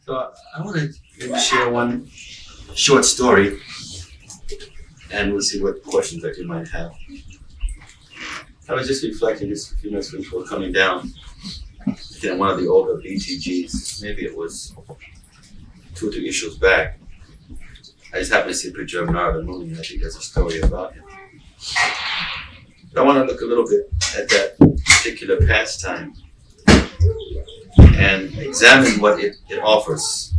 So I want to maybe share one short story, and we'll see what questions that you might have. I was just reflecting just a few minutes before coming down. In one of the older BTGs, maybe it was 2 or 3 issues back. I just happened to see a picture of Narada Muni, and I think there's a story about him. But I want to look a little bit at that particular pastime and examine what it offers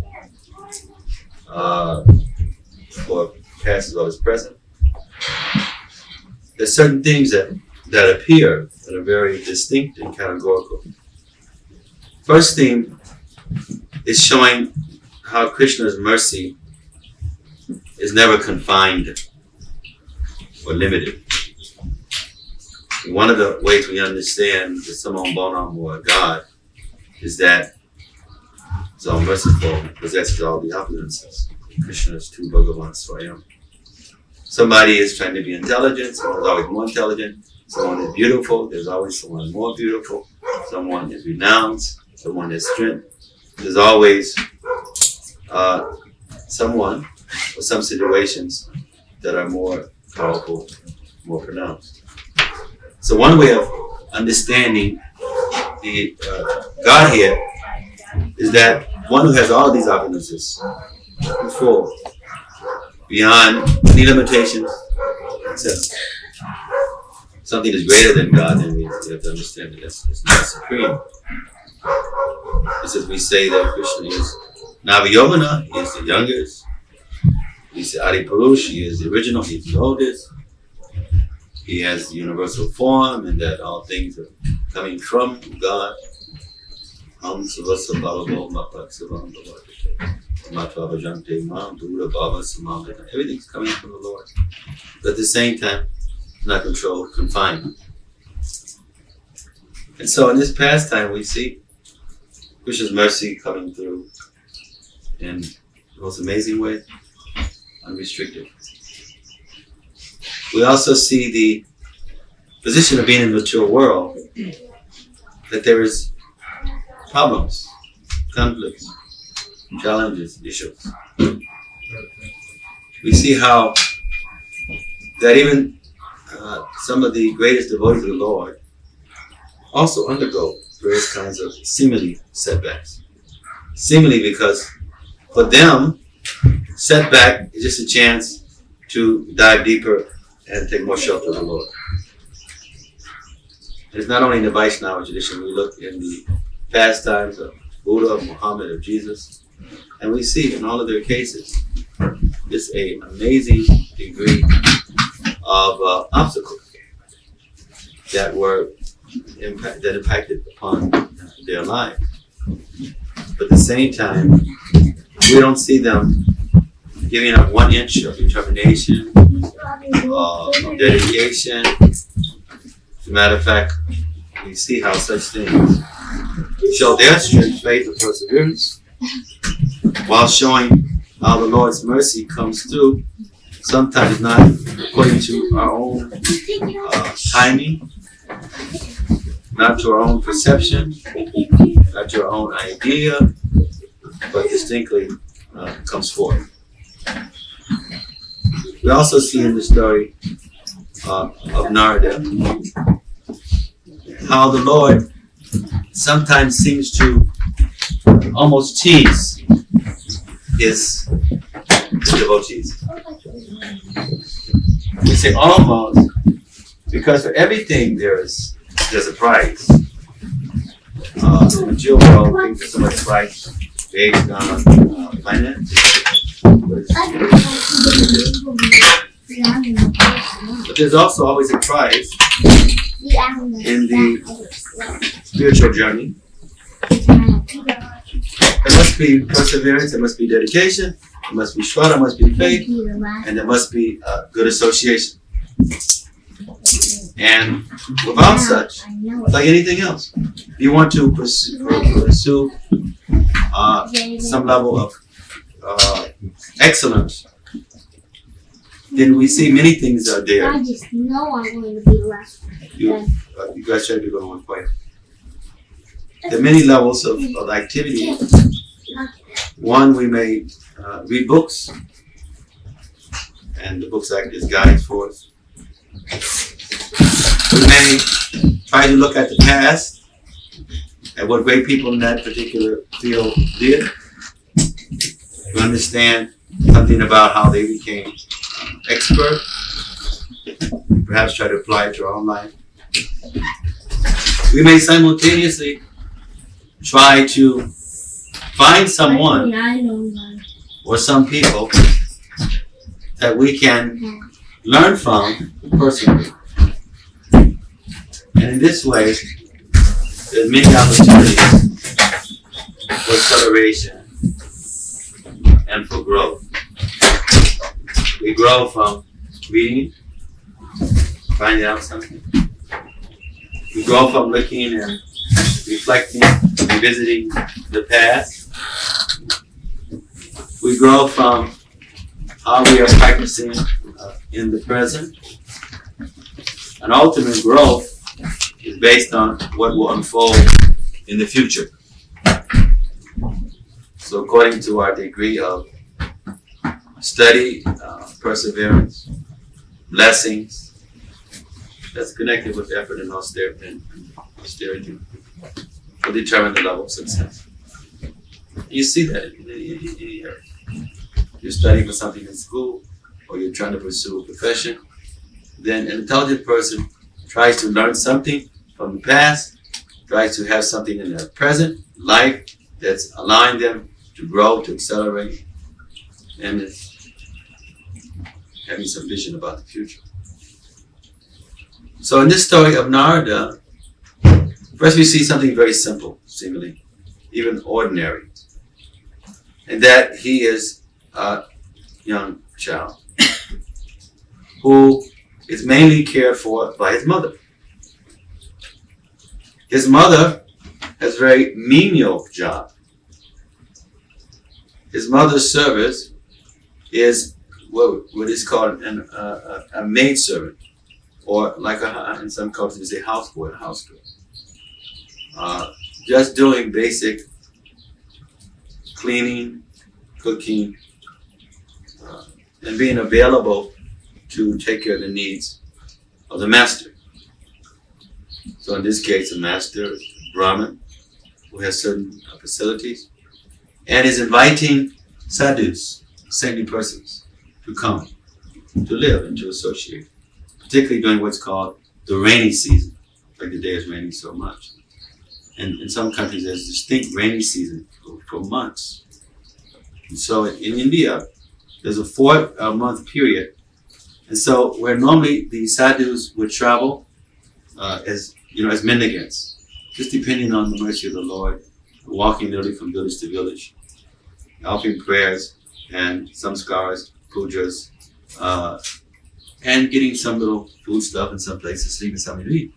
for past as well as present. There's certain things that appear that are very distinct and categorical. First theme is showing how Krishna's mercy is never confined or limited. One of the ways we understand the Samam Bonam, or God, is that He's all merciful, possesses all the opulences. Krishna is Tu Bhagavan Swayam. Somebody is trying to be intelligent, someone's always more intelligent. Someone is beautiful, there's always someone more beautiful. Someone is renowned, someone has strength. There's always someone or some situations that are more powerful, more pronounced. So one way of understanding the Godhead is that one who has all these opulences, full, beyond any limitations, etc. Something is greater than God, then we have to understand that it's not supreme. Just as we say that Krishna is Navayogana, he is the youngest. He's the Adi Purush, he is the original, he's the oldest. He has the universal form, and that all things are coming from God. Everything's coming from the Lord. But at the same time, not controlled, confined. And so in this pastime, we see Krishna's mercy coming through in the most amazing way, unrestricted. We also see the position of being in the mature world, that there is problems, conflicts, challenges, issues. We see how that even some of the greatest devotees of the Lord also undergo various kinds of seemingly setbacks. Seemingly because for them, setback is just a chance to dive deeper and take more shelter of the Lord. And it's not only in the Vaishnava tradition, we look in the pastimes of Buddha, of Muhammad, of Jesus, and we see in all of their cases just an amazing degree of obstacles that impacted upon their lives. But at the same time, we don't see them giving up 1 inch of determination, of dedication. As a matter of fact, we see how such things show their strength, faith, and perseverance, while showing how the Lord's mercy comes through, sometimes not according to our own timing, not to our own perception, not to our own idea, but distinctly comes forth. We also see in the story of Narada how the Lord sometimes seems to almost tease his devotees. We say almost because for everything there's a price. In the material world, things are so much price based on finance. But there's also always a price in the spiritual journey. There must be perseverance, there must be dedication, there must be shraddha, there must be faith, and there must be good association. And without such, it's like anything else. If you want to pursue some level of excellence, then we see many things are there. I just know I'm going to be left. You guys try to go on quiet. There are many levels of activity One, we may read books, and the books act as guides for us. We may try to look at the past, at what great people in that particular field did, to understand something about how they became expert, perhaps try to apply it to our own life. We may simultaneously try to find someone or some people that we can learn from personally. And in this way, there's many opportunities for acceleration and for growth. We grow from reading, finding out something. We grow from looking and reflecting, revisiting the past. We grow from how we are practicing in the present. And ultimate growth is based on what will unfold in the future. So according to our degree of study, perseverance, blessings, that's connected with effort and austerity will determine the level of success. You see that in you're studying for something in school, or you're trying to pursue a profession, then an intelligent person tries to learn something from the past, tries to have something in their present life that's allowing them to grow, to accelerate, and is having some vision about the future. So in this story of Narada, first we see something very simple, seemingly, even ordinary, and that he is a young child who is mainly cared for by his mother. His mother has a very menial job. His mother's service is what is called a maid servant, or like in some cultures we say houseboy, a house girl. Just doing basic cleaning, cooking, and being available to take care of the needs of the master. So in this case, the master is Brahmin, who has certain facilities, and is inviting sadhus, saintly persons, to come, to live and to associate, particularly during what's called the rainy season, like the day is raining so much. And in some countries, there's a distinct rainy season for months. And so in India, there's a 4-month period. And so where normally the sadhus would travel as mendicants, just depending on the mercy of the Lord, walking literally from village to village, offering prayers and some scars, pujas, and getting some little food stuff in some places, sleep in some to eat.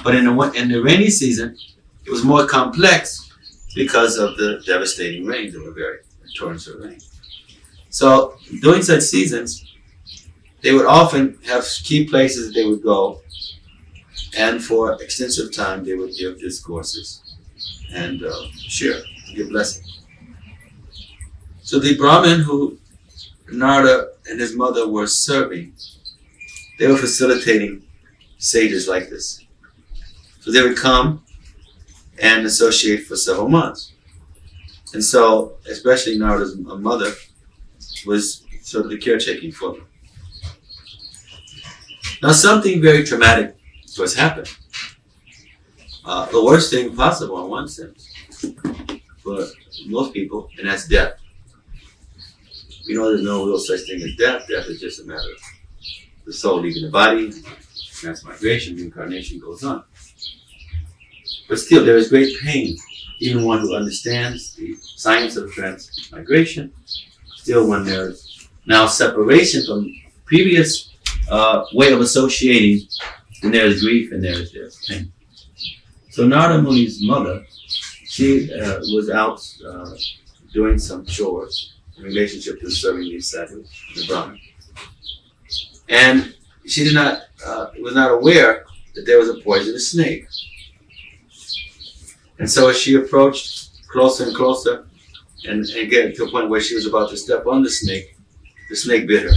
But in the rainy season, it was more complex because of the devastating rains that were very torrents of rain. So during such seasons, they would often have key places that they would go, and for extensive time they would give discourses and share, give blessings. So the Brahmin who Narada and his mother were serving, they were facilitating sages like this. So they would come and associate for several months. And so, especially Narada's mother was sort of the caretaking for them. Now something very traumatic was happened. The worst thing possible in one sense for most people, and that's death. We know there's no real such thing as death. Death is just a matter of the soul leaving the body, transmigration, reincarnation goes on. But still, there is great pain. Even one who understands the science of transmigration, still when there's now separation from previous way of associating, then there is grief and there is pain. So Narada Muni's mother, she was out doing some chores in relationship to serving these sadhus, the Brahmin. And she was not aware that there was a poisonous snake. And so as she approached closer and closer, and get to a point where she was about to step on the snake bit her.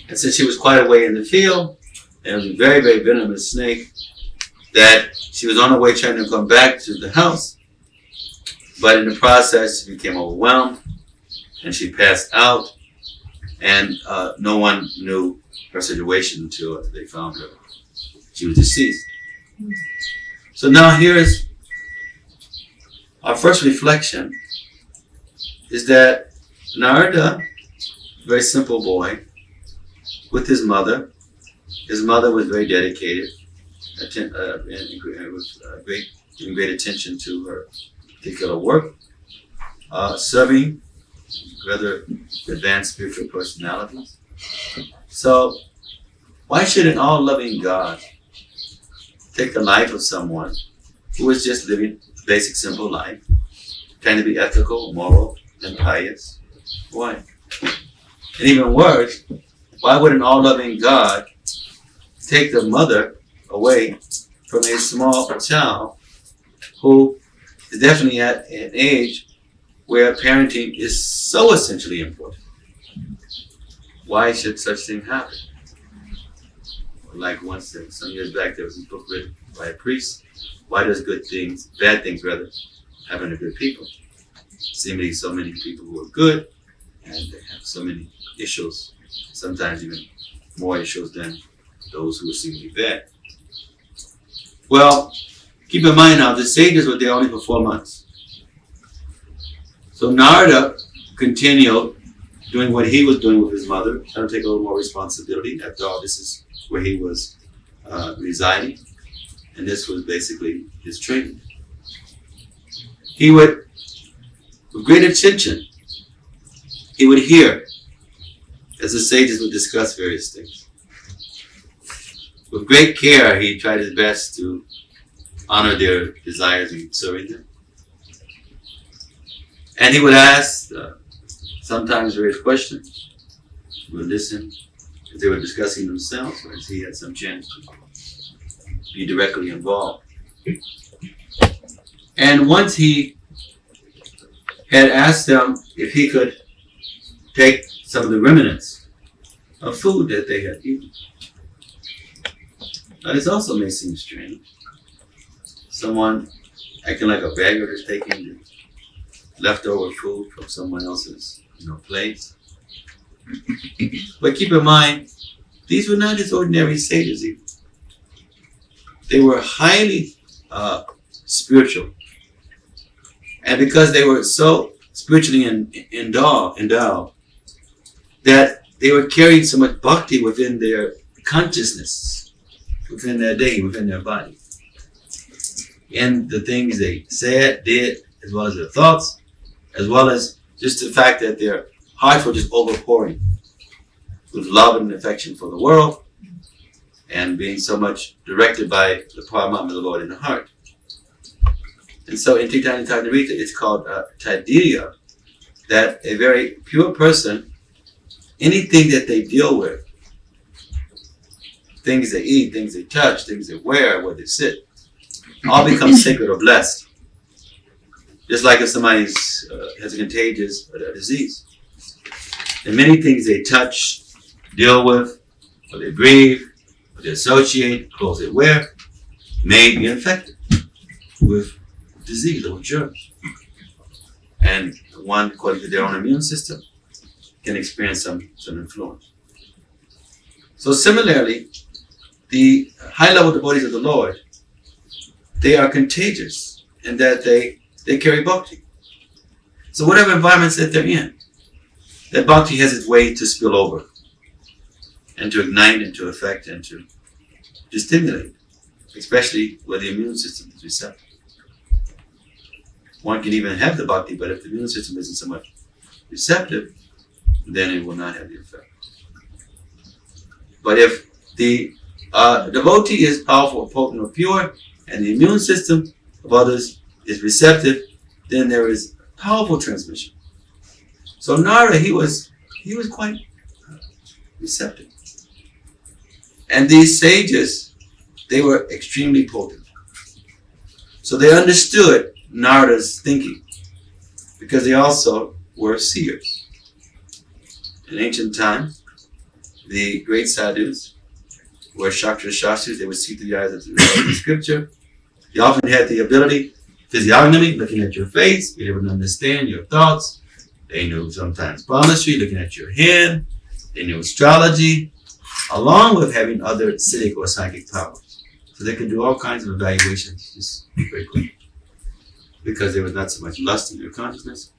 And since she was quite a way in the field, and it was a very, very venomous snake, that she was on her way trying to come back to the house, but in the process she became overwhelmed and she passed out, and no one knew her situation until they found her. She was deceased. So now here's our first reflection, is that Narada, very simple boy, with his mother. His mother was very dedicated, and with giving great attention to her particular work, serving rather advanced spiritual personalities. So why should an all-loving God take the life of someone who is just living a basic, simple life, trying to be ethical, moral, and pious? Why? And even worse, why would an all-loving God take the mother away from a small child who is definitely at an age where parenting is so essentially important? Why should such thing happen? Like once, some years back, there was a book written by a priest. Why does bad things rather, happen to good people? Seemingly so many people who are good, and they have so many issues, sometimes even more issues than those who are seemingly bad. Well, keep in mind now, the sages were there only for 4 months. So Narada continued doing what he was doing with his mother, trying to take a little more responsibility. After all, this is where he was residing, and this was basically his training. He would, with great attention, he would hear as the sages would discuss various things. With great care, he tried his best to honor their desires and serving them. And he would ask sometimes various questions. He would listen as they were discussing themselves, or as he had some chance to be directly involved. And once he had asked them if he could take some of the remnants of food that they had eaten. Now this also may seem strange. Someone acting like a beggar is taking the leftover food from someone else's plate. But keep in mind, these were not just ordinary sages either. They were highly spiritual. And because they were so spiritually endowed, that they were carrying so much bhakti within their consciousness, within their day, within their body. In the things they said, did, as well as their thoughts, as well as just the fact that their hearts were just overpouring with love and affection for the world, and being so much directed by the Paramatma, the Lord in the heart. And so in Tirtha Narita, it's called Tadiriya, that a very pure person, anything that they deal with, things they eat, things they touch, things they wear, where they sit, all become sacred or blessed. Just like if somebody has a contagious disease. And many things they touch, deal with, or they breathe, or they associate, clothes they wear, may be infected with disease or germs. And one, according to their own immune system, can experience some influence. So similarly, the high-level devotees of the Lord, they are contagious in that they carry bhakti. So whatever environments that they're in, that bhakti has its way to spill over and to ignite and to affect and to stimulate, especially where the immune system is receptive. One can even have the bhakti, but if the immune system isn't so much receptive, then it will not have the effect. But if the devotee is powerful, potent, or pure, and the immune system of others is receptive, then there is powerful transmission. So Narada, he was quite receptive. And these sages, they were extremely potent. So they understood Narada's thinking. because they also were seers. In ancient times, the great sadhus were Shastra Shastris. They would see through the eyes of the scripture. They often had the ability, physiognomy, looking at your face, be able to understand your thoughts. They knew sometimes palmistry, looking at your hand. They knew astrology, along with having other acidic or psychic powers. So they could do all kinds of evaluations just very quickly. Because there was not so much lust in their consciousness,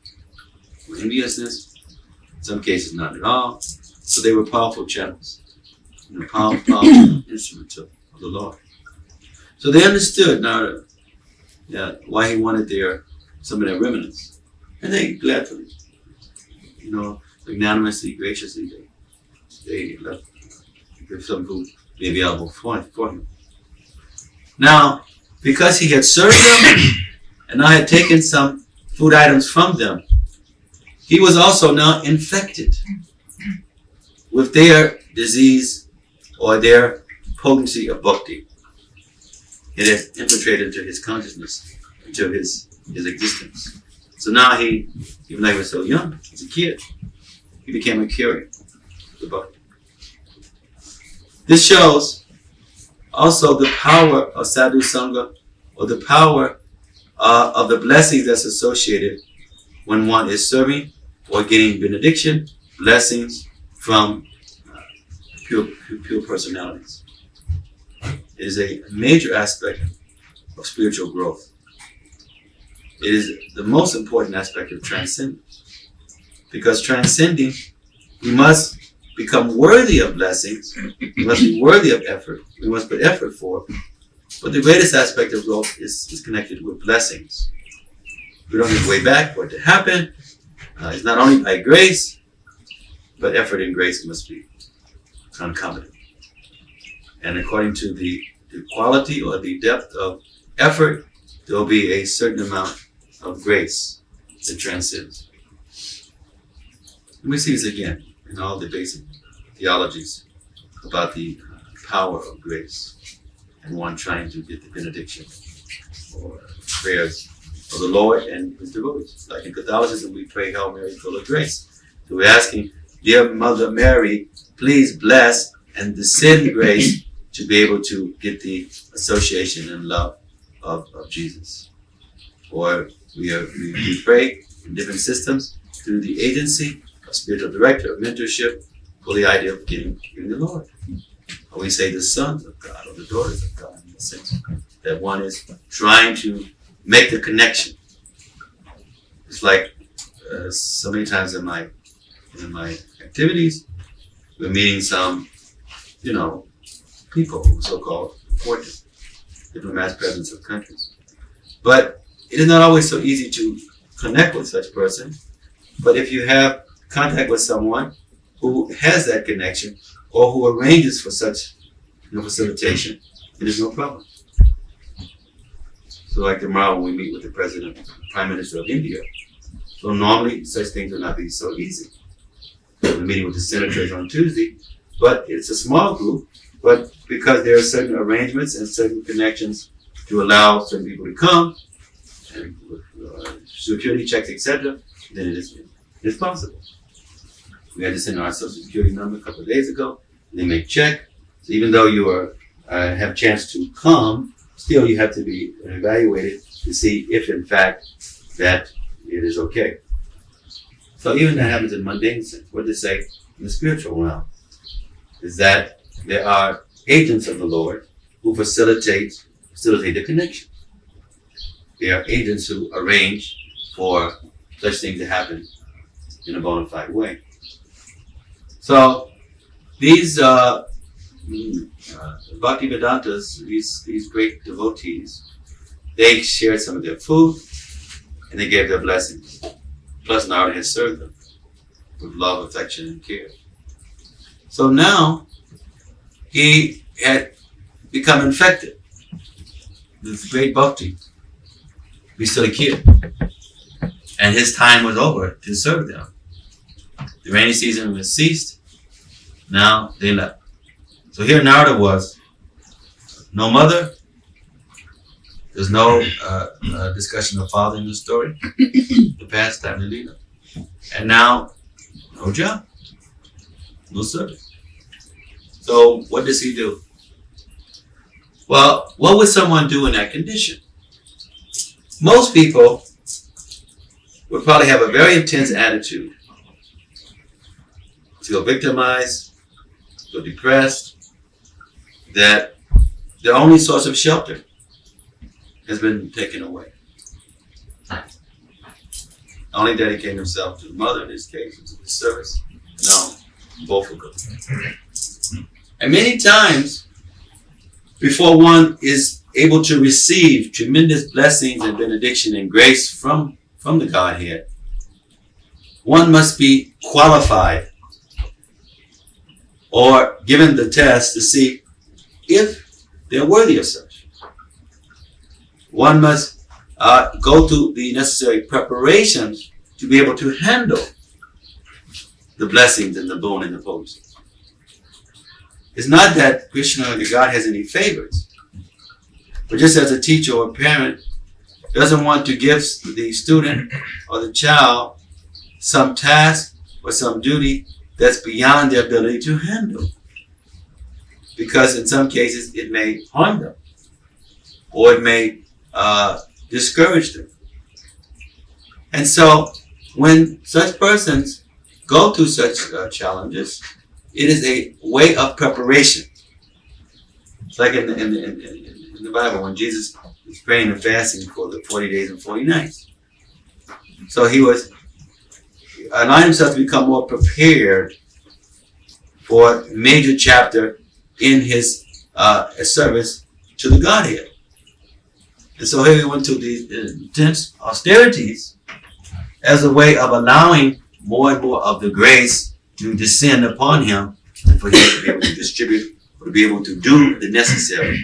or enviousness, in some cases not at all. So they were powerful channels, powerful instruments of the Lord. So they understood Narada, why he wanted some of their remnants. And they gladly, magnanimously, graciously, they left some food be available for him. Now, because he had served them, and I had taken some food items from them, he was also now infected with their disease or their potency of bhakti. It had infiltrated into his consciousness, into his existence. So now he, even though he was so young, as a kid, he became a carrier of the bhakti. This shows also the power of sadhu sangha, or the power of the blessings that's associated when one is serving or getting benediction, blessings from pure personalities. It is a major aspect of spiritual growth. It is the most important aspect of transcendence. Because transcending, we must become worthy of blessings, we must be worthy of effort, we must put effort for it. But the greatest aspect of growth is connected with blessings. We don't have to way back for it to happen. It's not only by grace, but effort and grace must be concomitant. And according to the quality or the depth of effort, there will be a certain amount of grace that transcends. And we see this again in all the basic theologies about the power of grace and one trying to get the benediction or prayers of the Lord and his devotees. Like in Catholicism, we pray, Hail Mary, full of grace. So we're asking, dear Mother Mary, please bless and descend grace to be able to get the association and love of Jesus. Or we pray in different systems through the agency of spiritual director, of mentorship, for the idea of getting the Lord. Or we say the sons of God or the daughters of God, in the sense that one is trying to make the connection. It's like so many times in my activities, we're meeting some, people who are so-called important diplomats, presidents of countries. But it is not always so easy to connect with such a person. But if you have contact with someone who has that connection or who arranges for such facilitation, it is no problem. So like tomorrow when we meet with the President, Prime Minister of India, so normally such things will not be so easy. We're meeting with the senators on Tuesday, but it's a small group, but because there are certain arrangements and certain connections to allow certain people to come, and security checks, etc., then it's possible. We had to send our social security number a couple of days ago. They make check. So even though you have a chance to come, still you have to be evaluated to see if in fact that it is okay. So even that happens in mundane sense. What they say in the spiritual realm is that there are agents of the Lord who facilitate the connection. There are agents who arrange for such things to happen in a bona fide way. So these Bhaktivedantas, these great devotees, they shared some of their food and they gave their blessings. Plus Narada had served them with love, affection, and care. So now he had become infected with great bhakti. He's still a kid. And his time was over to serve them. The rainy season was ceased. Now they left. So here Narada was, no mother, There's no discussion of father in the story, the pastime, the leader. And now, no job, no service. So what does he do? Well, what would someone do in that condition? Most people would probably have a very intense attitude, feel victimized, feel depressed, that their only source of shelter has been taken away. Only dedicating themselves to the mother in this case, to the service. No, both of them. And many times, before one is able to receive tremendous blessings and benediction and grace from the Godhead, one must be qualified or given the test to see if they're worthy of such. One must go through the necessary preparations to be able to handle the blessings and the boon and the potency. It's not that Krishna or God has any favors, but just as a teacher or a parent doesn't want to give the student or the child some task or some duty that's beyond their ability to handle. Because in some cases it may harm them or it may discourage them. And so when such persons go through such challenges, it is a way of preparation. It's like in the Bible when Jesus was praying and fasting for the 40 days and 40 nights. So he was allowing himself to become more prepared for a major chapter in his service to the Godhead. And so here he went to these intense austerities as a way of allowing more and more of the grace to descend upon him and for him to be able to distribute or to be able to do the necessary,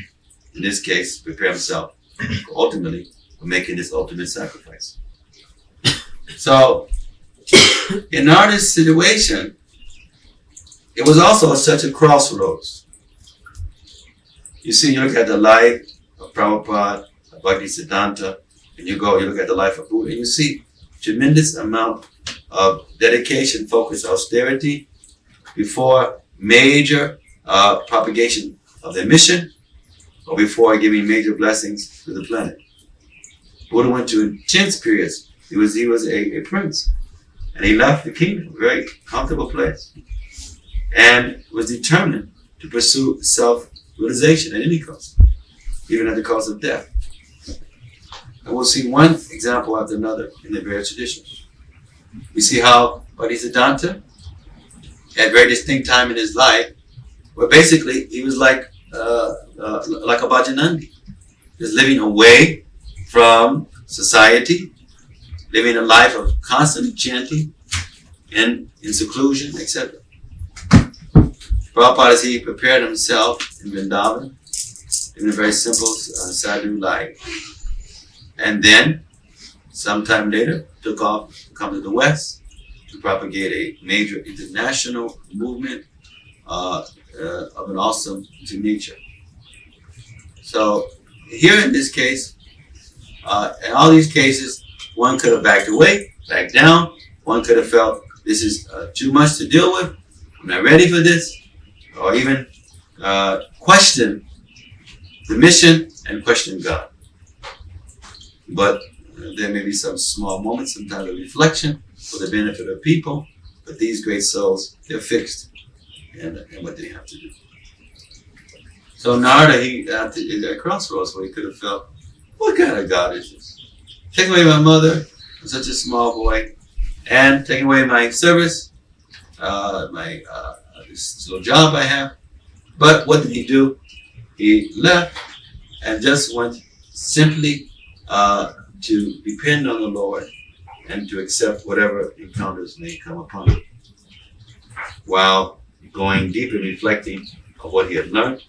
in this case, prepare himself ultimately for making this ultimate sacrifice. So, in Narada's situation, it was also such a crossroads. You see, you look at the life of Prabhupada, of Bhakti Siddhanta, and you look at the life of Buddha, and you see tremendous amount of dedication, focus, austerity before major propagation of their mission or before giving major blessings to the planet. Buddha went to intense periods. He was a prince, and he left the kingdom, a very comfortable place, and was determined to pursue self-realization at any cost, even at the cost of death. And we'll see one example after another in the various traditions. We see how Bhaktisiddhanta, at a very distinct time in his life, where basically he was like a Bhajanandi, just living away from society, living a life of constant chanting and in seclusion, etc. Prabhupada, as he prepared himself in Vrindavan, in a very simple sadhu life, and then sometime later took off to come to the West to propagate a major international movement of an awesome nature. So here in this case, in all these cases, one could have backed away, backed down. One could have felt this is too much to deal with. I'm not ready for this. Or even question the mission and question God. But there may be some small moments, sometimes of reflection for the benefit of people. But these great souls, they're fixed in what they have to do. So Narada, he at a crossroads where he could have felt, what kind of God is this? Take away my mother, I'm such a small boy, and take away my service, this little job I have. But what did he do? He left and just went simply to depend on the Lord and to accept whatever encounters may come upon him, while going deep and reflecting of what he had learned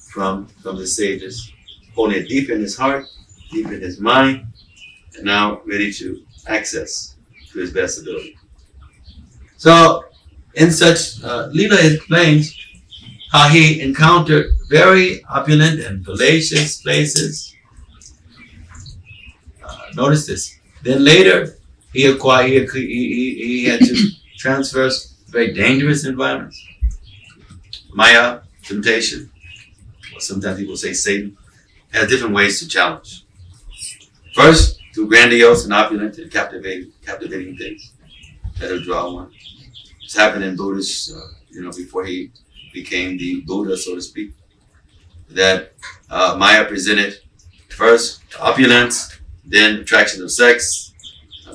from the sages, holding it deep in his heart, deep in his mind, and now ready to access to his best ability. So, in such Leela explains how he encountered very opulent and fallacious places, Notice this. Then later, he had to traverse very dangerous environments. Maya, temptation, or sometimes people say Satan, has different ways to challenge. First, through grandiose and opulent and captivating things that'll draw one. It's happened in Buddhist, before he became the Buddha, so to speak, that Maya presented first opulence, then attraction of sex,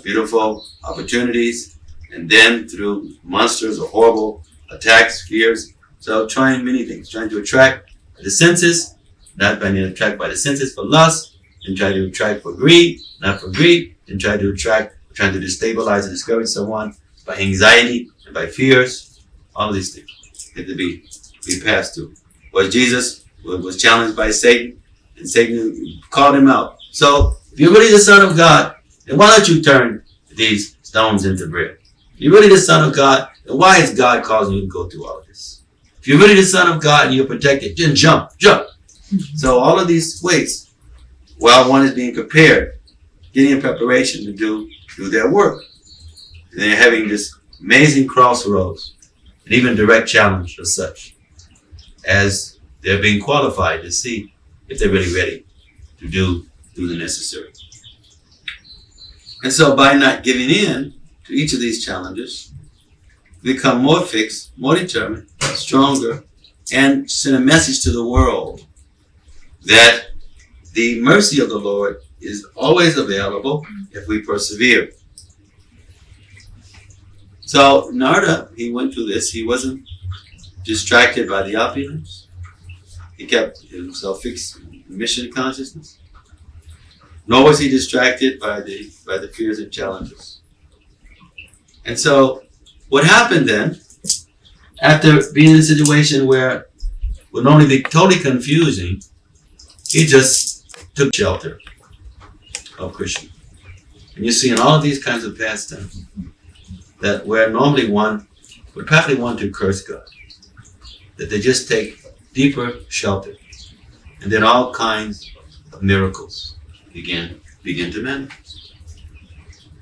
beautiful opportunities, and then through monsters or horrible attacks, fears. So trying many things, trying to attract the senses, not being attracted by the senses for lust, and trying to attract for greed, not for greed, and trying to destabilize and discourage someone by anxiety and by fears. All of these things have to be passed through. Jesus was challenged by Satan, and Satan called him out. So if you're really the Son of God, then why don't you turn these stones into bread? If you're really the Son of God, then why is God causing you to go through all of this? If you're really the Son of God and you're protected, then jump. So all of these ways, while one is being prepared, getting in preparation to do their work, and they're having this amazing crossroads, and even direct challenge as such, as they're being qualified to see if they're really ready to do the necessary. And so by not giving in to each of these challenges, we become more fixed, more determined, stronger, and send a message to the world that the mercy of the Lord is always available if we persevere. So Narada, he went through this. He wasn't distracted by the opulence. He kept himself fixed in mission consciousness. Nor was he distracted by the fears and challenges. And so what happened then, after being in a situation where it would normally be totally confusing, he just took shelter of Krishna. And you see in all of these kinds of pastimes that where normally one would practically want to curse God, that they just take deeper shelter, and then all kinds of miracles begin to manifest.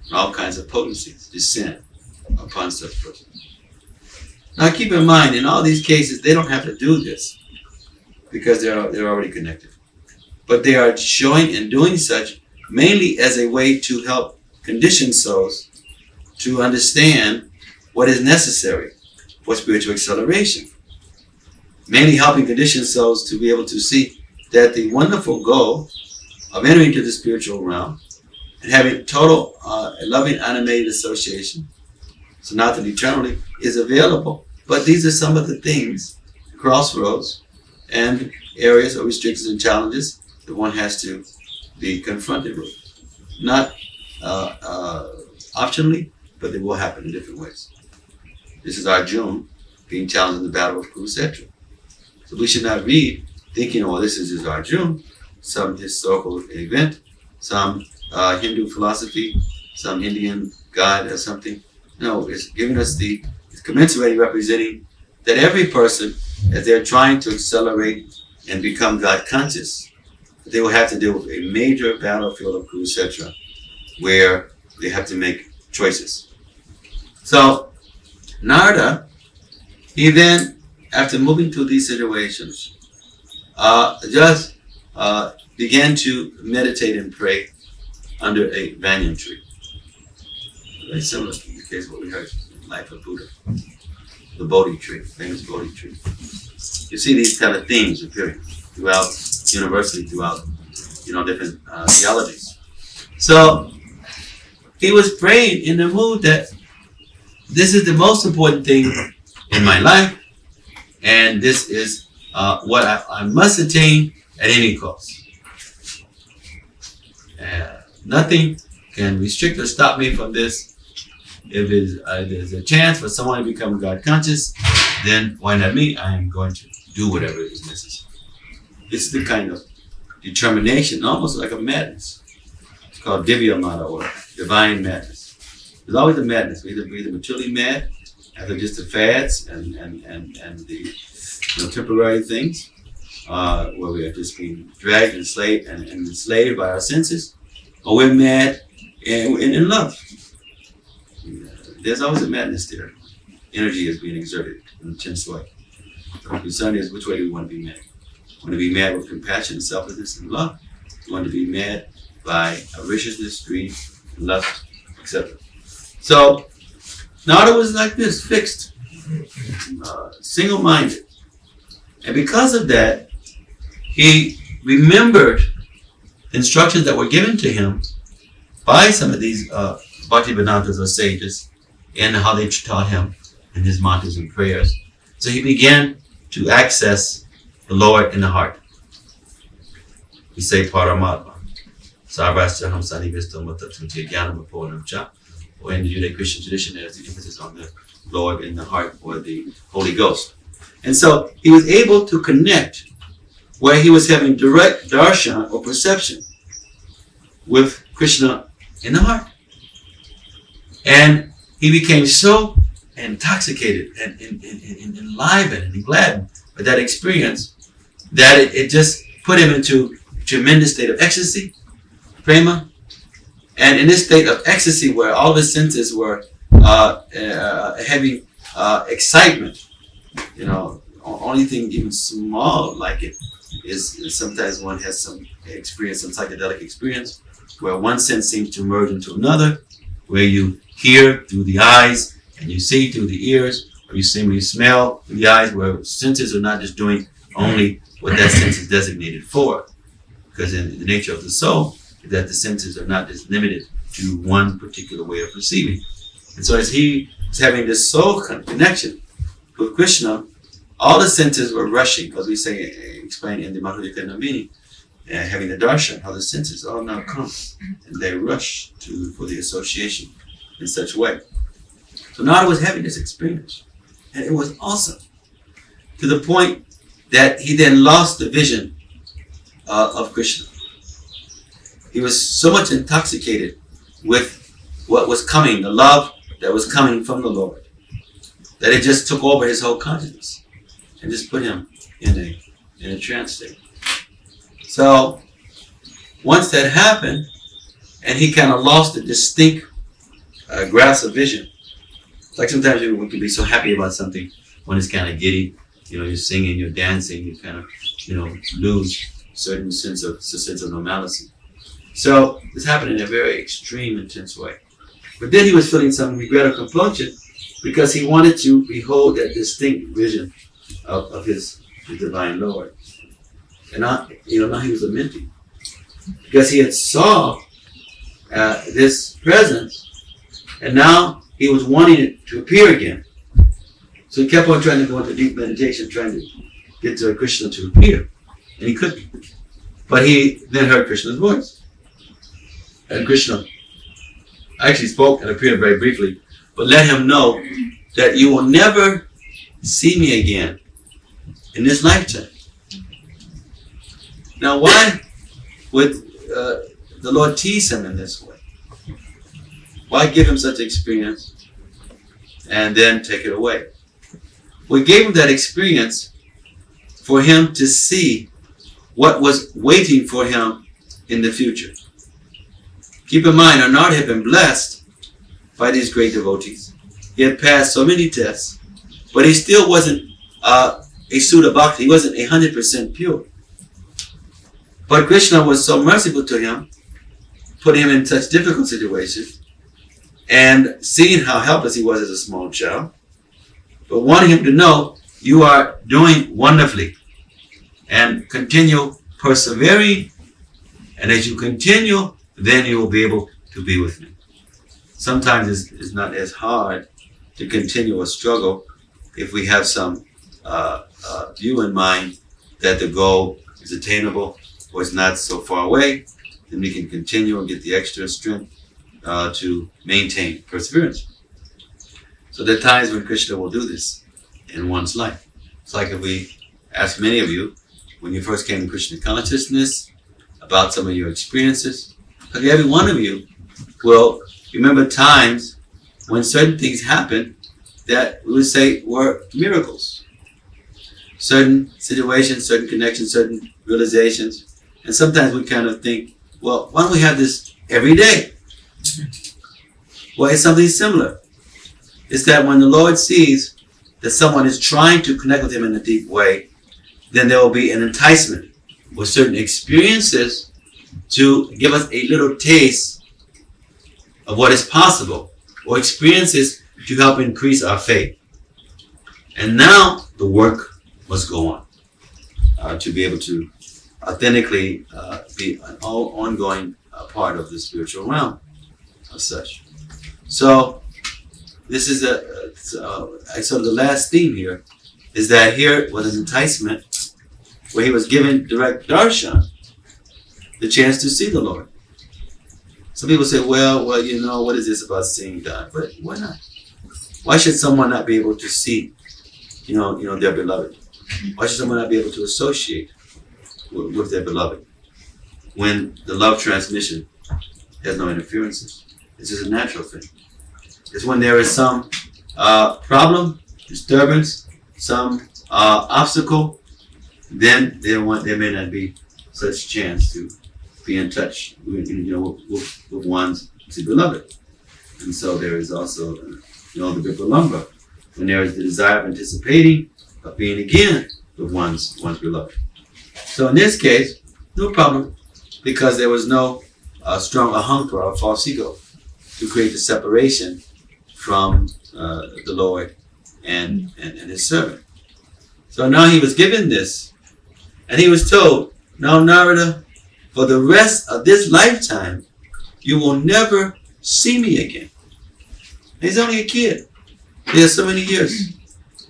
And all kinds of potencies descend upon such persons. Now keep in mind, in all these cases, they don't have to do this because they're already connected. But they are showing and doing such mainly as a way to help conditioned souls to understand what is necessary for spiritual acceleration. Mainly helping conditioned souls to be able to see that the wonderful goal of entering into the spiritual realm and having total loving animated association, so not that eternally, is available. But these are some of the things, crossroads and areas of restrictions and challenges that one has to be confronted with. Not optionally, but they will happen in different ways. This is Arjuna being challenged in the battle of Kurukshetra. So we should not read thinking, oh, this is Arjuna, some historical event, some Hindu philosophy, some Indian god or something. No, it's giving us it's commensurating, representing that every person, as they're trying to accelerate and become God conscious, they will have to deal with a major battlefield of Kurukshetra where they have to make choices. So Narada, he then, after moving through these situations, just began to meditate and pray under a banyan tree. Very similar to the case of what we heard in the life of Buddha. The Bodhi tree, famous Bodhi tree. You see these kind of themes appearing throughout university, throughout different theologies. So he was praying in the mood that this is the most important thing in my life, and this is what I must attain at any cost. Nothing can restrict or stop me from this. If there's a chance for someone to become God conscious, then why not me? I am going to do whatever is necessary. This is the kind of determination, almost like a madness. It's called Divyamana, or divine madness. There's always a madness. We either maturely mad after just the fads and the temporary things, where we are just being dragged and enslaved by our senses, or we're mad and in love. There's always a madness there. Energy is being exerted in an intense way. The concern is, which way do we want to be mad? Want to be mad with compassion, selflessness, and love? We want to be mad by viciousness, greed, lust, etc. So Narada was like this, fixed, single-minded. And because of that, he remembered the instructions that were given to him by some of these Bhaktivedanta or sages and how they taught him in his mantras and prayers. So he began to access the Lord in the heart. We say Paramatma. Sarvasya Hamsani Vistam Matatunti Jnanam Apornam Cha. Or in the Judeo-Christian tradition, there's the emphasis on the Lord in the heart or the Holy Ghost. And so he was able to connect where he was having direct darshan or perception with Krishna in the heart. And he became so intoxicated and enlivened and gladdened by that experience that it just put him into a tremendous state of ecstasy, prema. And in this state of ecstasy where all the senses were having excitement, only thing even small like it is sometimes one has some experience, some psychedelic experience, where one sense seems to merge into another, where you hear through the eyes and you see through the ears, or you simply smell through the eyes, where senses are not just doing only what that sense is designated for. Because in the nature of the soul, that the senses are not just limited to one particular way of perceiving. And so as he was having this soul connection with Krishna, all the senses were rushing, as we say, explain in the Bhakti Tirtha Swami, having the darshan, how the senses all now come and they rush for the association in such a way. So Narada was having this experience, and it was awesome, to the point that he then lost the vision of Krishna. He was so much intoxicated with what was coming, the love that was coming from the Lord, that it just took over his whole consciousness and just put him in a trance state. So once that happened, and he kind of lost the distinct grasp of vision. It's like sometimes we can be so happy about something when it's kind of giddy. You're singing, you're dancing, you kind of, lose certain sense of normalcy. So this happened in a very extreme, intense way. But then he was feeling some regret or compunction because he wanted to behold that distinct vision of his divine Lord. And now he was lamenting because he had saw this presence, and now he was wanting it to appear again. So he kept on trying to go into deep meditation, trying to get to Krishna to appear, and he couldn't. But he then heard Krishna's voice. And Krishna actually spoke and appeared very briefly, but let him know that you will never see me again in this lifetime. Now, why would the Lord tease him in this way? Why give him such experience and then take it away? We gave him that experience for him to see what was waiting for him in the future. Keep in mind, Narada had been blessed by these great devotees. He had passed so many tests, but he still wasn't a Sudha Bhakti. He wasn't 100% pure. But Krishna was so merciful to him, putting him in such difficult situations, and seeing how helpless he was as a small child, but wanting him to know, you are doing wonderfully, and continue persevering, and as you continue, then you will be able to be with me. Sometimes it's not as hard to continue a struggle if we have some view in mind that the goal is attainable or is not so far away, then we can continue and get the extra strength to maintain perseverance. So there are times when Krishna will do this in one's life. It's like if we ask many of you, when you first came to Krishna consciousness, about some of your experiences, like every one of you will remember times when certain things happened that we would say were miracles. Certain situations, certain connections, certain realizations. And sometimes we kind of think well, why don't we have this every day? Well, it's something similar. It's that when the Lord sees that someone is trying to connect with him in a deep way, then there will be an enticement with certain experiences to give us a little taste of what is possible, or experiences to help increase our faith. And now the work must go on to be able to authentically be an ongoing part of the spiritual realm as such. So this is so the last theme here is that here was an enticement where he was given direct darshan, the chance to see the Lord. Some people say, well, what is this about seeing God? But why not? Why should someone not be able to see, their beloved? Why should someone not be able to associate with their beloved when the love transmission has no interferences? It's just a natural thing. It's when there is some problem, disturbance, some obstacle, then there may not be such chance to be in touch with one's beloved. And so there is also the Vipalamba, when there is the desire of anticipating of being again with one's beloved. So in this case, no problem, because there was no strong ahankara or false ego to create the separation from the Lord and his servant. So now he was given this, and he was told, now Narada, for the rest of this lifetime, you will never see me again. And he's only a kid. He has so many years.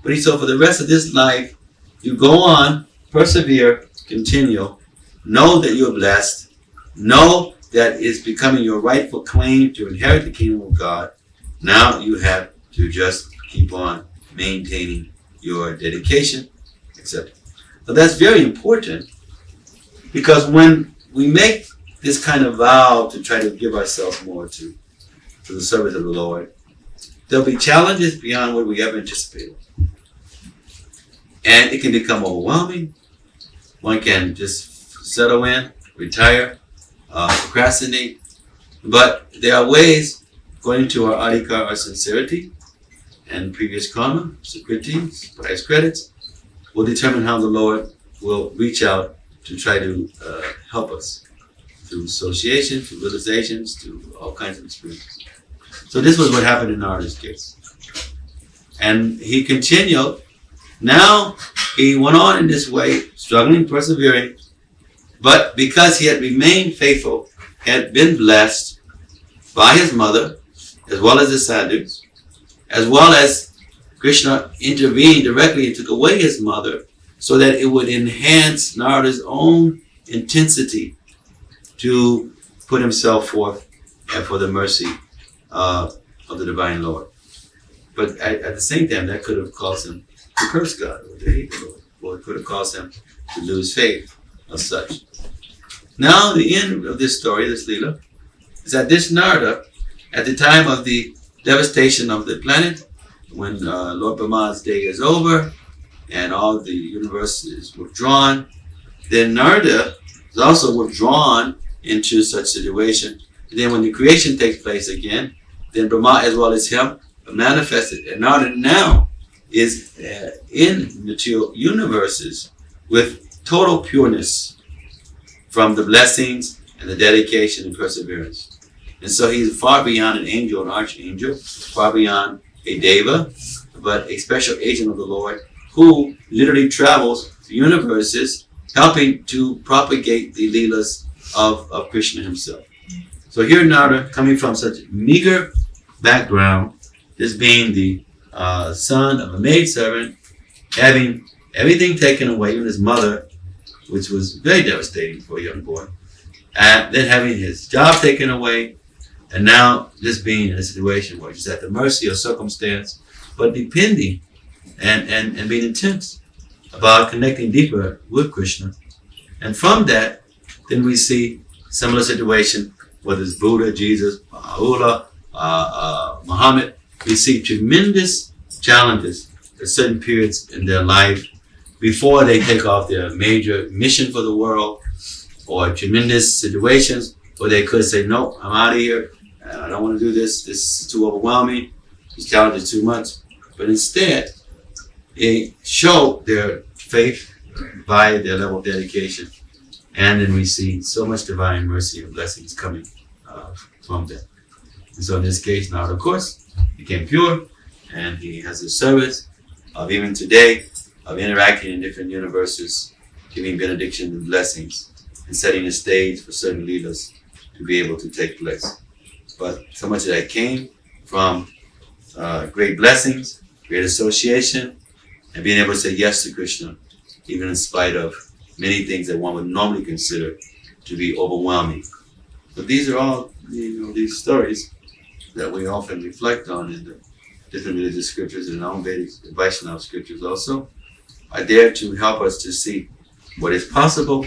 But he told, for the rest of this life, you go on, persevere, continue, know that you're blessed, know that it's becoming your rightful claim to inherit the kingdom of God. Now you have to just keep on maintaining your dedication, etc. So that's very important, because when we make this kind of vow to try to give ourselves more to the service of the Lord, there'll be challenges beyond what we ever anticipated. And it can become overwhelming. One can just settle in, retire, procrastinate. But there are ways, according to our adhikar, our sincerity, and previous karma, sukriti, price credits, will determine how the Lord will reach out to try to help us through association, through realizations, through all kinds of experiences. So this was what happened in Narada's case. And he continued. Now he went on in this way, struggling, persevering, but because he had remained faithful, had been blessed by his mother, as well as the sadhus, as well as Krishna intervened directly and took away his mother, so that it would enhance Narada's own intensity to put himself forth and for the mercy of the Divine Lord. But at the same time, that could have caused him to curse God or to hate the Lord, or it could have caused him to lose faith as such. Now, the end of this story, this Leela, is that this Narada, at the time of the devastation of the planet, when Lord Brahma's day is over and all the universe is withdrawn, then Narada is also withdrawn into such situation. And then when the creation takes place again, then Brahma as well as him are manifested. And Narada now is in material universes with total pureness from the blessings and the dedication and perseverance. And so he's far beyond an angel, an archangel, far beyond a deva, but a special agent of the Lord who literally travels the universes helping to propagate the leelas of Krishna himself. So here Narada, coming from such meager background, this being the son of a maidservant, having everything taken away, even his mother, which was very devastating for a young boy, and then having his job taken away, and now just being in a situation where he's at the mercy of circumstance, but depending and being intense about connecting deeper with Krishna. And from that, then we see similar situation, whether it's Buddha, Jesus, Baha'u'llah, Muhammad. We see tremendous challenges at certain periods in their life before they take off their major mission for the world, or tremendous situations Or they could say, no, I'm out of here. I don't want to do this. This is too overwhelming. These challenges too much. But instead, they show their faith by their level of dedication. And then we see so much divine mercy and blessings coming from them. And so in this case, Narada, of course, became pure. And he has a service of even today, of interacting in different universes, giving benedictions and blessings, and setting the stage for certain leaders to be able to take place. But so much of that came from great blessings, great association, and being able to say yes to Krishna, even in spite of many things that one would normally consider to be overwhelming. But these are all, these stories that we often reflect on in the different religious scriptures and our own Vedic Vaishnava scriptures also, are there to help us to see what is possible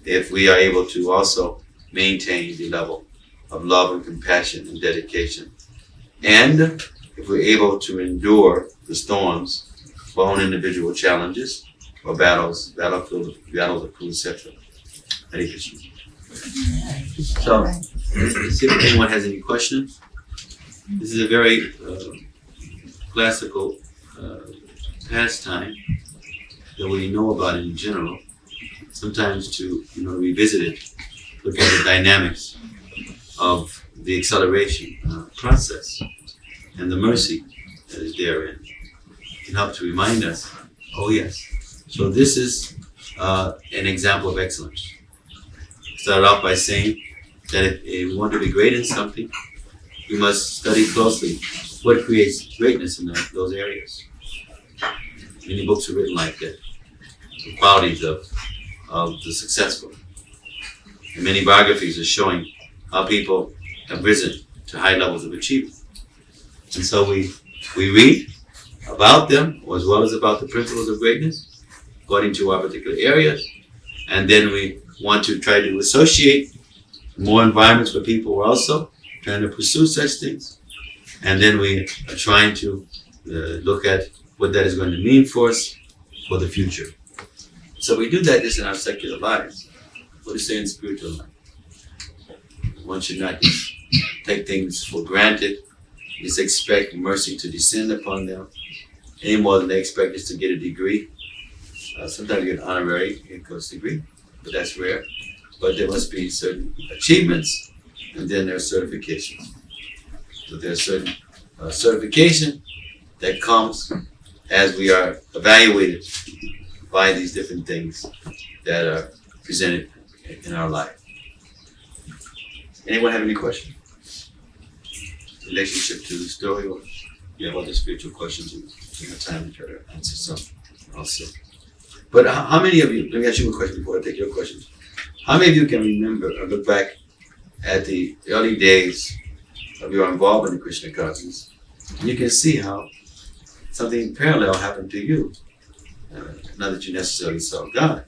if we are able to also maintain the level of love and compassion and dedication. And if we're able to endure the storms of our own individual challenges or battles of food, etc. Hare Krishna. So, let's see if anyone has any questions. This is a very classical pastime that we know about in general. Sometimes to revisit it, look at the dynamics of the acceleration process and the mercy that is therein. It can help to remind us, oh yes, so this is an example of excellence. Started off by saying that if we want to be great in something, we must study closely what creates greatness in those areas. Many books are written like that, the qualities of the successful. And many biographies are showing how people have risen to high levels of achievement. And so we read about them, as well as about the principles of greatness, according to our particular areas. And then we want to try to associate more environments where people were also trying to pursue such things. And then we are trying to look at what that is going to mean for us for the future. So we do that just in our secular lives. What is saying in spiritual life? One should not just take things for granted, just expect mercy to descend upon them, any more than they expect us to get a degree. Sometimes you get an honorary course degree, but that's rare. But there must be certain achievements, and then there are certifications. So there's certain certification that comes as we are evaluated by these different things that are presented in our life. Anyone have any questions? Relationship to the story, or you have other spiritual questions? We have time to try to answer some also. But how many of you, let me ask you a question before I take your questions. How many of you can remember or look back at the early days of your involvement in Krishna consciousness? And you can see how something parallel happened to you. Not that you necessarily saw God,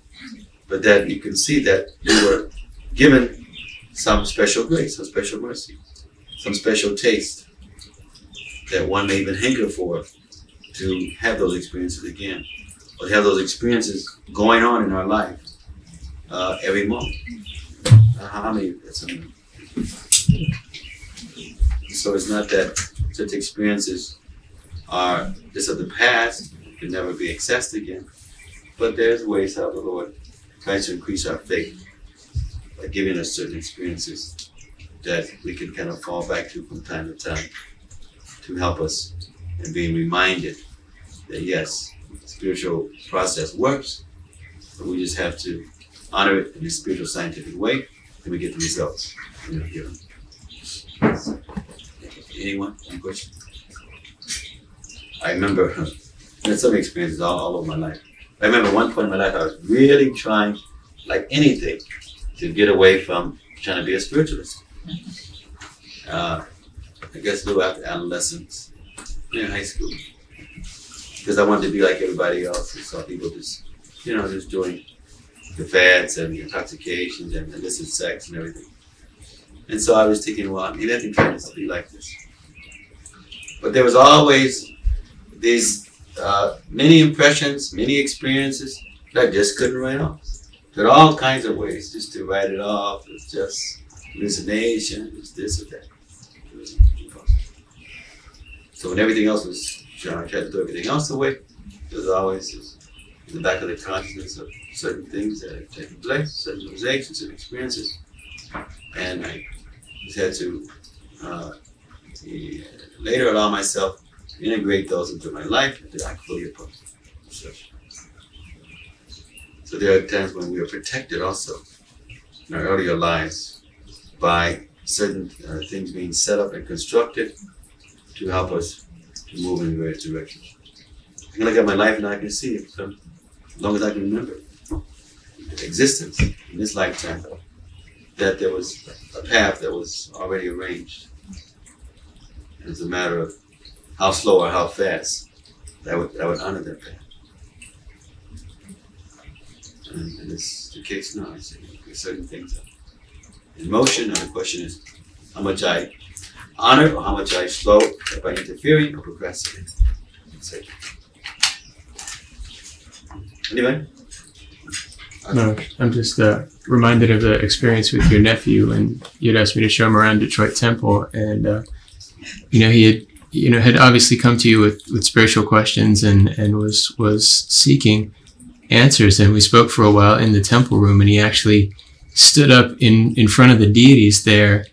but that you can see that you were given some special grace, some special mercy, some special taste that one may even hanker for, to have those experiences again, or to have those experiences going on in our life every moment. How many? So it's not that such experiences are just of the past, can never be accessed again, but there's ways how the Lord tries to increase our faith by giving us certain experiences that we can kind of fall back to from time to time to help us in being reminded that yes, the spiritual process works, but we just have to honor it in a spiritual scientific way, and we get the results. Anyone? Any questions? I remember I had some experiences all over my life. I remember one point in my life I was really trying, like anything, to get away from trying to be a spiritualist. I guess a little after adolescence, in high school, because I wanted to be like everybody else. I saw people just doing the fads and the intoxications and illicit sex and everything. And so I was thinking, well, maybe I can try to be like this. But there was always these many impressions, many experiences that I just couldn't write off. There are all kinds of ways just to write it off. It's just hallucination, it's this or that. So when everything else was, I tried to throw everything else away, there's always in the back of the consciousness of certain things that have taken place, certain realizations and experiences. And I just had to later allow myself to integrate those into my life and to act fully upon such. So there are times when we are protected also in our earlier lives by certain things being set up and constructed to help us to move in various directions. I can look at my life and I can see it from as long as I can remember existence in this lifetime, that there was a path that was already arranged. And it's a matter of how slow or how fast I would honor that path. And it's the case now. I see certain things are in motion, and the question is how much I honor or how much I slow by interfering or procrastinating. Anyway? No, I'm just reminded of the experience with your nephew, and you'd asked me to show him around Detroit Temple, and he had obviously come to you with spiritual questions and was seeking answers, and we spoke for a while in the temple room, and he actually stood up in front of the deities there,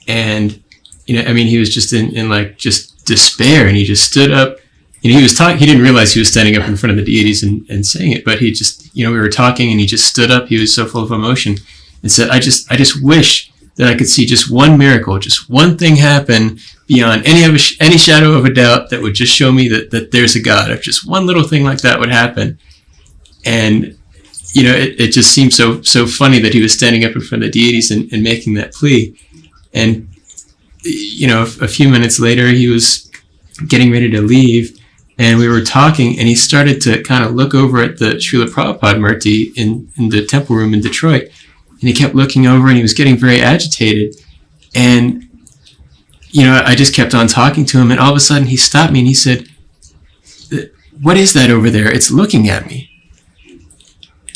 and he was just in like just despair, and he just stood up. He was talking. He didn't realize he was standing up in front of the deities and saying it, but he just, we were talking, and he just stood up. He was so full of emotion and said, I just wish that I could see just one miracle, just one thing happen beyond any shadow of a doubt that would just show me that there's a God. If just one little thing like that would happen. And, it just seemed so funny that he was standing up in front of the deities and making that plea. And, a few minutes later, he was getting ready to leave, and we were talking, and he started to kind of look over at the Srila Prabhupada Murti in the temple room in Detroit. And he kept looking over, and he was getting very agitated. And, I just kept on talking to him, and all of a sudden he stopped me and he said, "What is that over there? It's looking at me."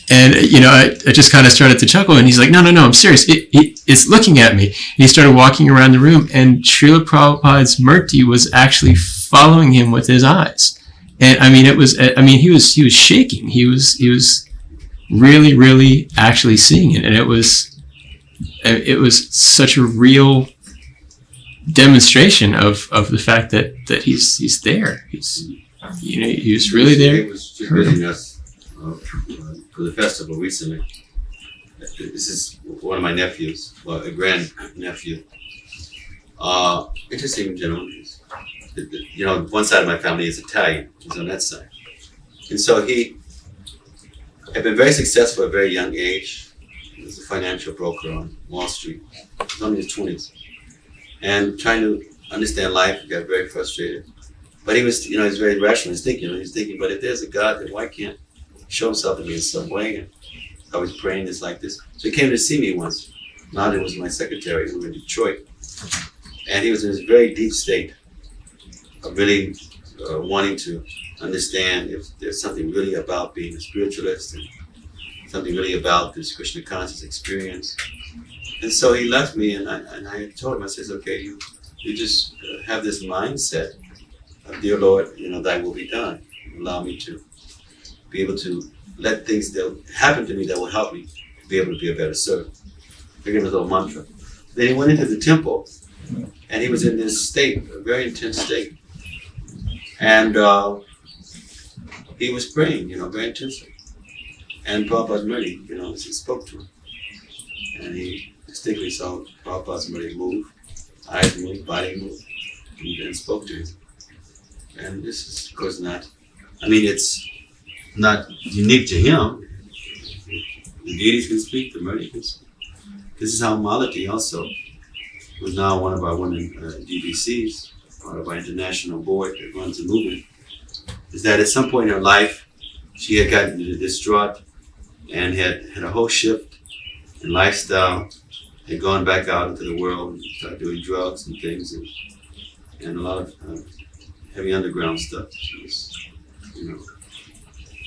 And, I just kind of started to chuckle, and he's like, no, I'm serious. It's looking at me. And he started walking around the room, and Srila Prabhupada's Murti was actually following him with his eyes. And he was shaking. He was really, really actually seeing it. And it was such a real demonstration of the fact that he's there. He was really there. He was just visiting us for the festival recently. This is one of my nephews, well, a grand nephew. Interesting gentleman. One side of my family is Italian. He's on that side. And so he had been very successful at a very young age. He was a financial broker on Wall Street. He was only in his 20s. And trying to understand life, he got very frustrated. But he was, he's very rational. He's thinking, but if there's a God, then why can't he show himself to me in some way? And I was praying this like this. So he came to see me once. Nada was my secretary. We were in Detroit. And he was in this very deep state of really wanting to understand if there's something really about being a spiritualist and something really about this Krishna conscious experience. And so he left me, and I told him, I says, okay, you just have this mindset of, dear Lord, thy will be done. Allow me to be able to let things that happen to me that will help me be able to be a better servant. I gave him a little mantra. Then he went into the temple, and he was in this state, a very intense state. And he was praying, very intensely. And Prabhupada's Murti, he spoke to him. And he distinctly saw Prabhupada's Murti move, eyes move, body move, and then spoke to him. And this is, of course, it's not unique to him. The deities can speak, the Murti can speak. This is how Malati also, who's now one of our women DBCs, part of our international board that runs the movement, is that at some point in her life, she had gotten distraught and had a whole shift in lifestyle, had gone back out into the world and started doing drugs and things and a lot of heavy underground stuff. She was,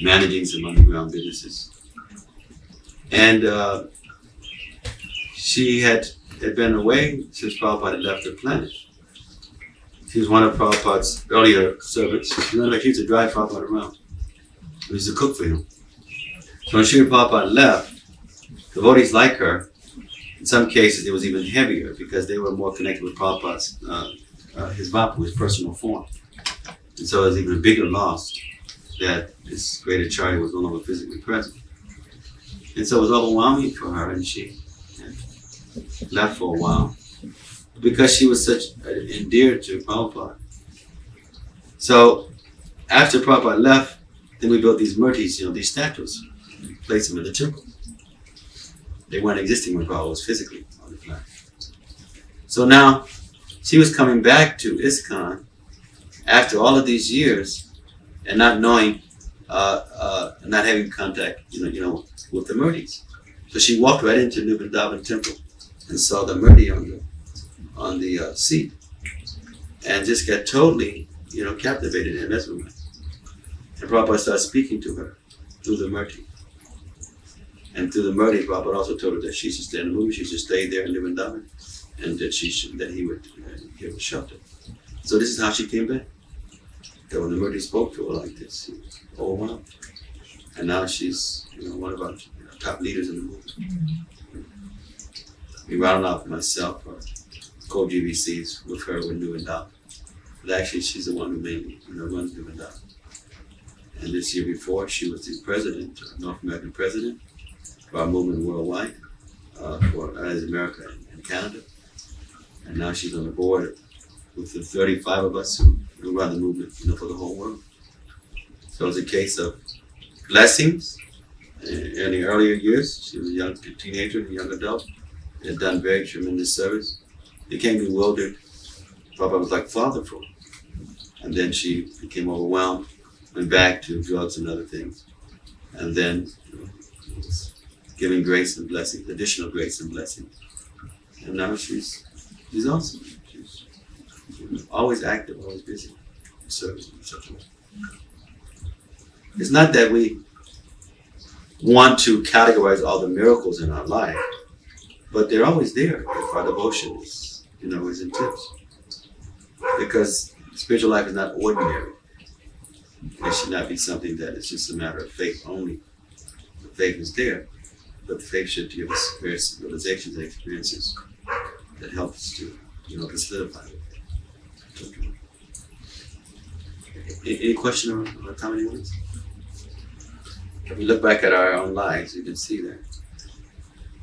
managing some underground businesses. And she had had been away since Prabhupada had left the planet. She was one of Prabhupada's earlier servants. She used to drive Prabhupada around. He used to cook for him. So when Srila Prabhupada left, devotees like her, in some cases it was even heavier because they were more connected with Prabhupada's, his Vapu, his personal form. And so it was even a bigger loss that this great acharya was no longer physically present. And so it was overwhelming for her, and she left for a while because she was such endeared to Prabhupada. So after Prabhupada left, then we built these murtis, these statues, and placed them in the temple. They weren't existing when Prabhupada was physically on the planet. So now she was coming back to ISKCON after all of these years and not knowing, not having contact, with the murtis. So she walked right into New Vrindavan temple and saw the murti on the seat, and just got totally, captivated and mesmerized. And Prabhupada started speaking to her through the murti. And through the murti, Prabhupada also told her that she should stay in the movie, she should stay there in New Vrindavan, and that he would give her shelter. So this is how she came back. That when the murti spoke to her like this, she was overwhelmed. And now she's, one of our top leaders in the movement. We rounded off myself for co-GVCs with her with New Vrindavan. But actually, she's the one who mainly, runs New Vrindavan. And this year before, she was the president, North American president for our movement worldwide, as America and Canada. And now she's on the board with the 35 of us who run the movement, for the whole world. So it's a case of blessings. In the earlier years, she was a young teenager, a young adult, had done very tremendous service. Became bewildered. Prabhupada was like father for her. And then she became overwhelmed, went back to drugs and other things. And then was giving grace and blessings, additional grace and blessings. And now she's awesome. She's always active, always busy, serving in such a way. It's not that we want to categorize all the miracles in our life, but they're always there if our devotion is intense. Because spiritual life is not ordinary. It should not be something that is just a matter of faith only. The faith is there, but the faith should give us various realizations and experiences that help us to, to solidify it. Any question or comment on this? If we look back at our own lives, you can see that.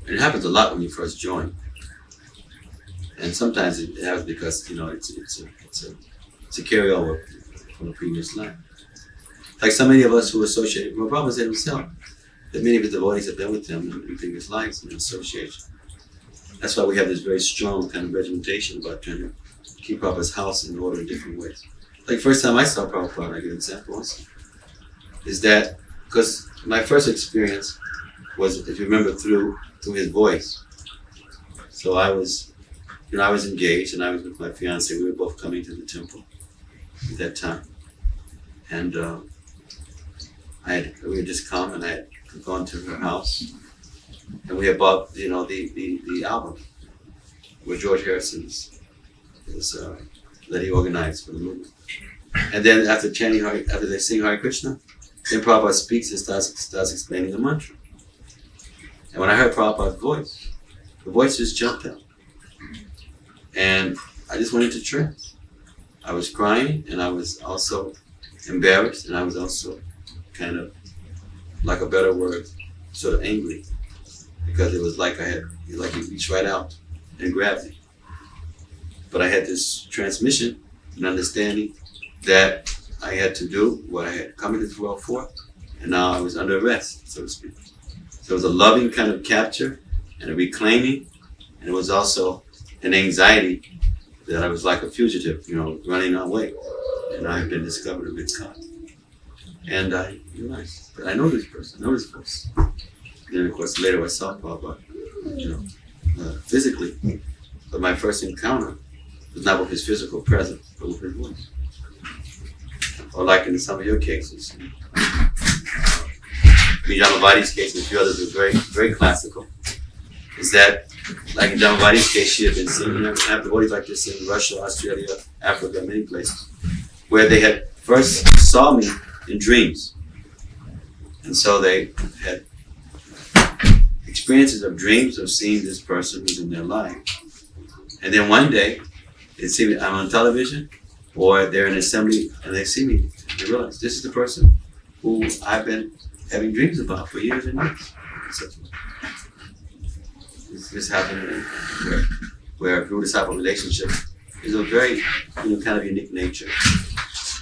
And it happens a lot when you first join. And sometimes it happens because, it's a carryover from the previous life. Like so many of us who associate, Prabhupada said himself, that many of his devotees have been with him in previous lives in association. That's why we have this very strong kind of regimentation about trying to keep Prabhupada's house in order in different ways. Like first time I saw Prabhupada, I give an example also, is that because my first experience was, if you remember, through his voice. So I was engaged and I was with my fiance. We were both coming to the temple at that time. And we had just come and I had gone to her house. And we had bought, the album where George Harrison's that he organized for the movement. And then after they sing Hare Krishna, then Prabhupada speaks and starts explaining the mantra. And when I heard Prabhupada's voice, the voice just jumped out. And I just went into trance. I was crying and I was also embarrassed and I was also kind of, like a better word, sort of angry. Because it was like he reached right out and grabbed me. But I had this transmission and understanding that I had to do what I had come into this world for, and now I was under arrest, so to speak. So it was a loving kind of capture and a reclaiming, and it was also an anxiety that I was like a fugitive, running away, and I had been discovered and been caught. And I realized that I know this person, I know this voice. And then of course later I saw Prabhupada, physically, but my first encounter was not with his physical presence, but with his voice. Or like in some of your cases, Vijayamavadi's case and a few others were very, very classical. is that, like in Dhamavadi's case, she had been seen, and I have devotees like this in Russia, Australia, Africa, many places, where they had first saw me in dreams. And so they had experiences of dreams of seeing this person who's in their life. And then one day, they see me, I'm on television, or they're in an assembly, and they see me, and they realize this is the person who I've been having dreams about for years and years. So, this happened where guru-disciple relationship is a very, kind of unique nature.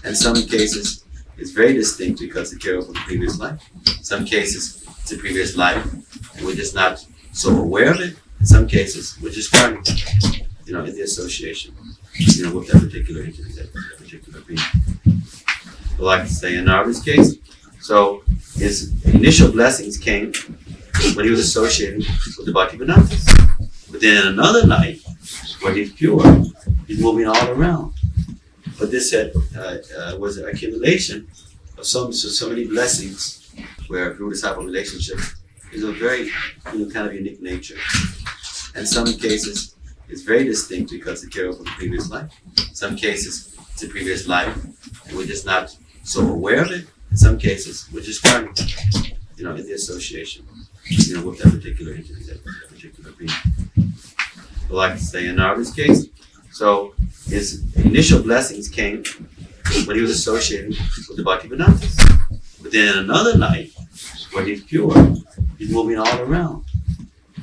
In some cases, it's very distinct because it carries from the previous life. In some cases, it's a previous life, and we're just not so aware of it. In some cases, we're just starting, in the association, with that particular entity, that particular being. So like say in Narada's case, so his initial blessings came when he was associated with the Bhakti Vedantas. But then in another life, where he's pure, he's moving all around. But this was an accumulation of so many blessings, where guru-disciple relationship is a very, kind of unique nature. In some cases, it's very distinct because it carries from the previous life. In some cases, it's a previous life, and we're just not so aware of it. In some cases, we're just starting, in the association, with that particular entity, that particular being. So like say in Narada's case, so his initial blessings came when he was associated with the Bhakti Vedantas. But then in another life, where he's pure, he's moving all around.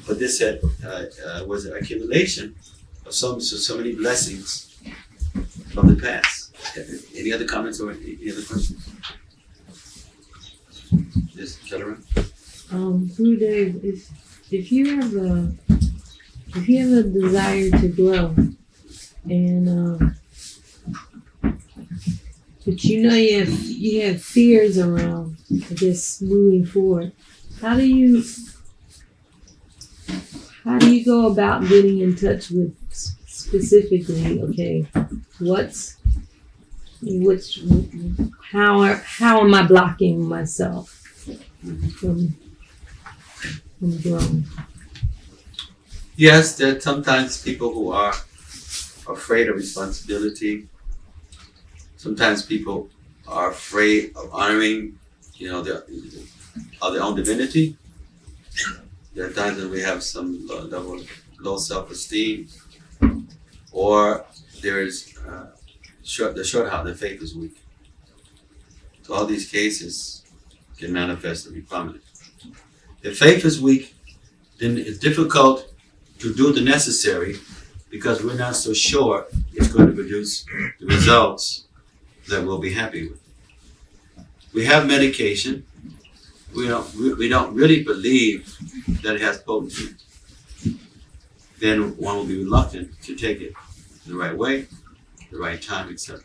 But this was an accumulation of so many blessings from the past. Any other comments or any other questions? Yes, Chatteron? Gurudev, if you have a desire to grow, and but you have fears around this moving forward, how do you go about getting in touch with specifically? Okay, how am I blocking myself from growing? Yes, there are sometimes people who are afraid of responsibility. Sometimes people are afraid of honoring, their own divinity. There are times when we have some level of low self-esteem, or there is the short how the faith is weak. So all these cases can manifest and be prominent. If faith is weak, then it's difficult to do the necessary because we're not so sure it's going to produce the results that we'll be happy with. We have medication. We don't really believe that it has potency. Then one will be reluctant to take it in the right way, the right time, etc.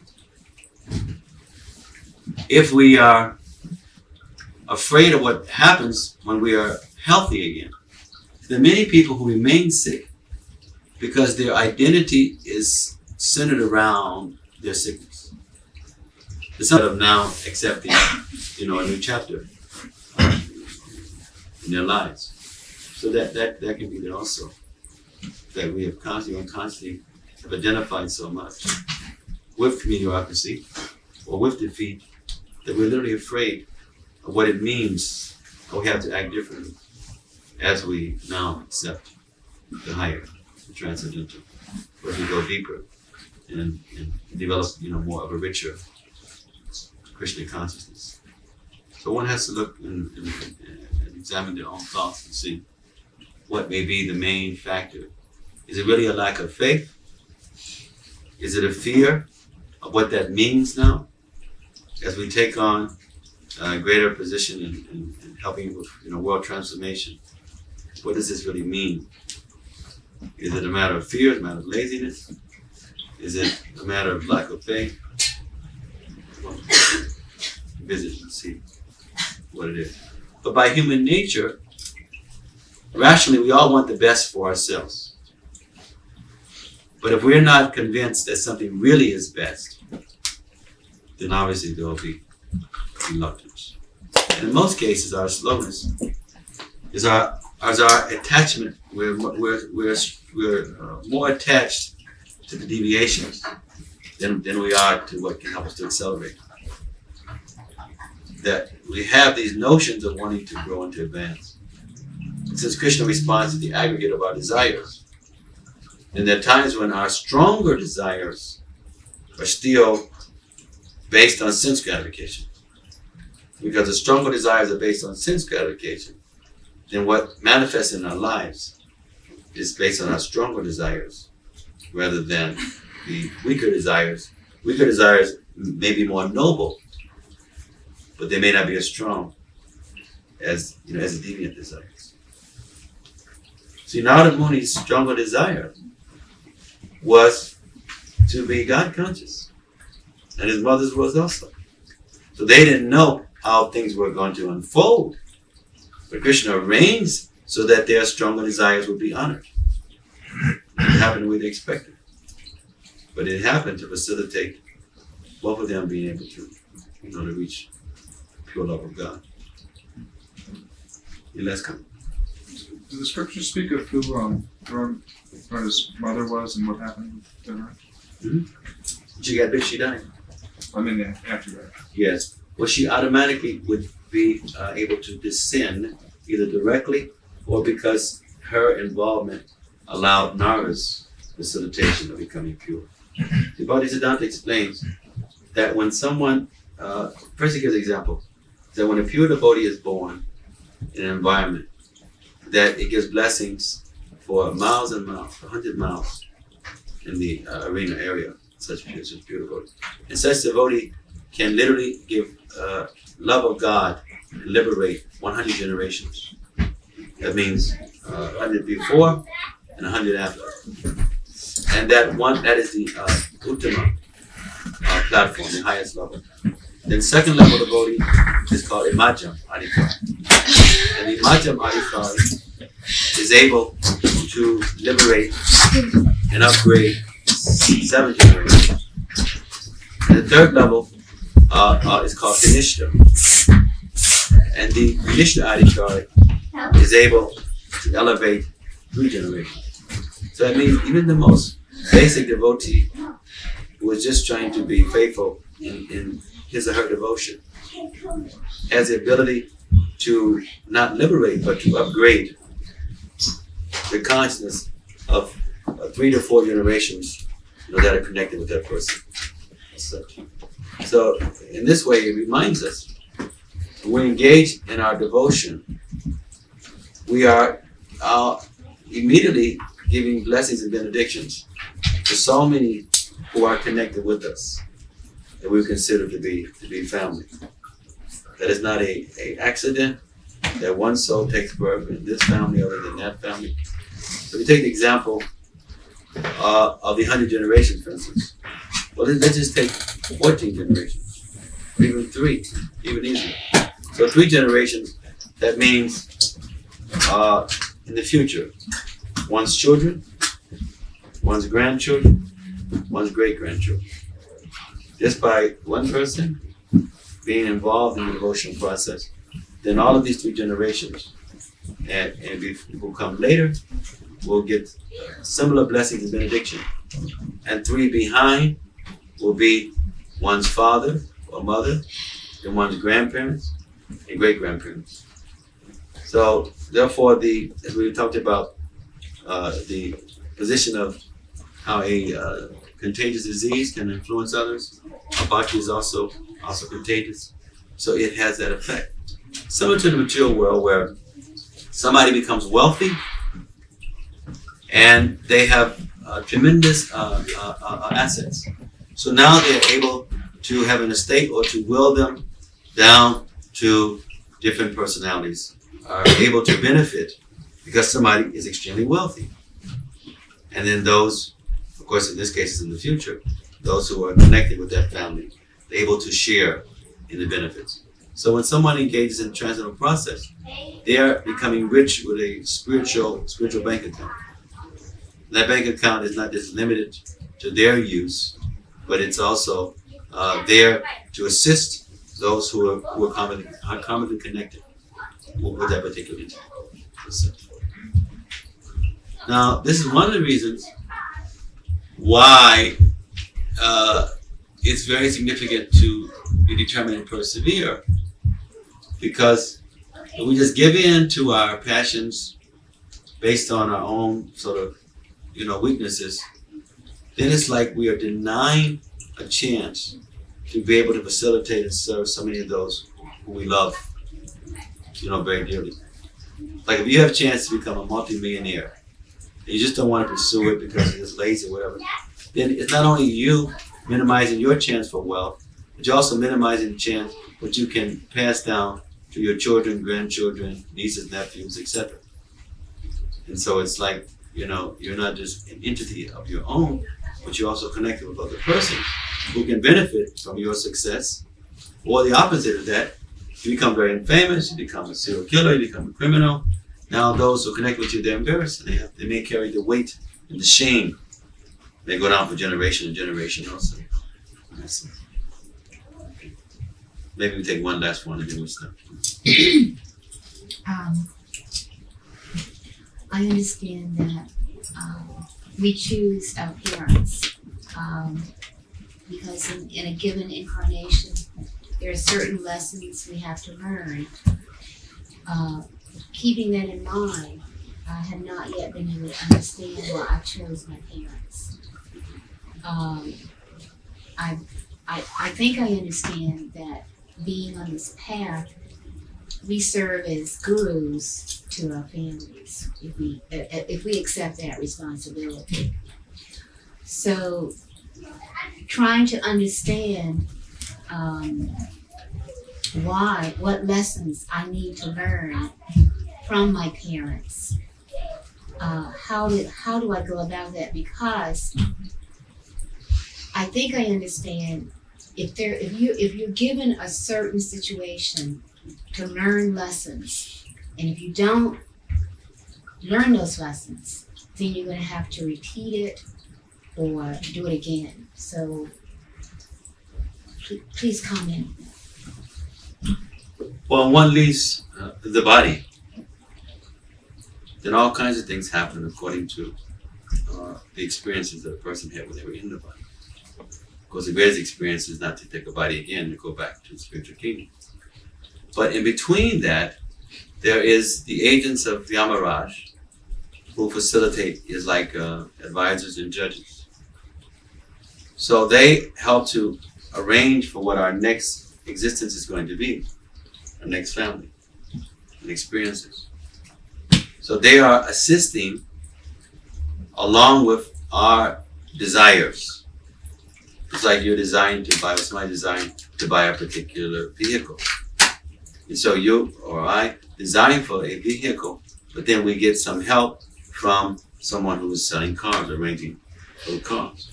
If we are afraid of what happens when we are healthy again, there are many people who remain sick because their identity is centered around their sickness. Instead of now accepting, a new chapter in their lives. So that can be there also. That we have unconsciously have identified so much with mediocrity or with defeat that we're literally afraid of what it means, or we have to act differently as we now accept the higher, the transcendental, as we go deeper and develop, more of a richer Krishna consciousness. So one has to look and examine their own thoughts and see what may be the main factor. Is it really a lack of faith? Is it a fear of what that means now? As we take on a greater position in helping with world transformation, what does this really mean? Is it a matter of fear? Is it a matter of laziness? Is it a matter of lack of faith? Well, visit and see what it is. But by human nature, rationally, we all want the best for ourselves. But if we're not convinced that something really is best, then obviously there will be reluctance. And in most cases, our slowness is our as our attachment, we're more attached to the deviations than we are to what can help us to accelerate. That we have these notions of wanting to grow and to advance. And since Krishna responds to the aggregate of our desires, then there are times when our stronger desires are still based on sense gratification. Because the stronger desires are based on sense gratification, then what manifests in our lives is based on our stronger desires rather than the weaker desires. Weaker desires may be more noble, but they may not be as strong as the deviant desires. See, Narada Muni's stronger desire was to be God conscious, and his mother's was also. So they didn't know how things were going to unfold, but Krishna arranged so that their stronger desires would be honored. It happened the way they expected, but it happened to facilitate both of them being able to, to reach pure love of God. Let's come. Do the scriptures speak of who Narada's mother was and what happened to her? She got big, she died. I mean, after that. Yes. Well, she automatically would be able to descend either directly or because her involvement allowed Narada's facilitation of becoming pure. The Bhakti Siddhanta explains that when someone, first he gives an example, that when a pure devotee is born in an environment, that it gives blessings for miles and miles, 100 miles in the arena area, such pure devotee. And such devotee can literally give love of God and liberate 100 generations. That means 100 before and 100 after. And that is the Uttama platform, the highest level. Then second level devotee is called Imajam Adhikari. And the Imajam Adhikari is able to liberate and upgrade 7 generations. And the third level is called Kanishta. And the Kanishta Adhikari is able to elevate 3 generations. So that means even the most basic devotee who is just trying to be faithful in his or her devotion has the ability to not liberate but to upgrade the consciousness of 3 to 4 generations that are connected with that person. So in this way it reminds us when we engage in our devotion, we are immediately giving blessings and benedictions to so many who are connected with us that we consider to be family. That is not a accident that one soul takes birth in this family other than that family. So we take the example of the 100 generations, for instance. Well, let's just take 14 generations, or even 3, even easier. So 3 generations, that means in the future, one's children, one's grandchildren, one's great-grandchildren. Just by one person being involved in the devotional process, then all of these 3 generations and people who come later will get similar blessings and benediction. And 3 behind will be one's father or mother, then one's grandparents and great-grandparents. So therefore, as we talked about the position of how a contagious disease can influence others, bhakti is also contagious. So it has that effect. Similar to the material world where somebody becomes wealthy and they have tremendous assets. So now they're able to have an estate or to will them down to different personalities, are able to benefit because somebody is extremely wealthy. And then those, of course, in this case is in the future, those who are connected with that family, they're able to share in the benefits. So when someone engages in the transcendental process, they are becoming rich with a spiritual bank account. That bank account is not just limited to their use, but it's also there to assist those who are commonly connected with that particular entity. Now, this is one of the reasons why it's very significant to be determined and persevere, because if we just give in to our passions based on our own sort of, weaknesses, then it's like we are denying a chance to be able to facilitate and serve so many of those who we love, very dearly. Like if you have a chance to become a multimillionaire, and you just don't want to pursue it because you're just lazy or whatever, then it's not only you minimizing your chance for wealth, but you're also minimizing the chance what you can pass down to your children, grandchildren, nieces, nephews, etc. And so it's like, you're not just an entity of your own, but you're also connected with other persons who can benefit from your success. Or the opposite of that, you become very famous, you become a serial killer, you become a criminal. Now those who connect with you, they're embarrassed. They may carry the weight and the shame. They go down for generation and generation also. Maybe we take one last one and then we stop. I understand that we choose our parents because in a given incarnation, there are certain lessons we have to learn. Keeping that in mind, I have not yet been able to understand why I chose my parents. I think I understand that being on this path, we serve as gurus to our families if we accept that responsibility. So, trying to understand what lessons I need to learn from my parents. How do I go about that? Because I think I understand if you're given a certain situation to learn lessons, and if you don't learn those lessons, then you're going to have to repeat it or do it again. So please comment. Well, one leaves the body, then all kinds of things happen according to the experiences that a person had when they were in the body. Of course, the greatest experience is not to take a body again, to go back to the spiritual kingdom. But in between that, there is the agents of Yamaraj who facilitate, is like advisors and judges. So they help to arrange for what our next existence is going to be, our next family and experiences. So they are assisting along with our desires. It's like you're designed to buy, somebody designed to buy a particular vehicle. And so you or I design for a vehicle, but then we get some help from someone who is selling cars, arranging for cars.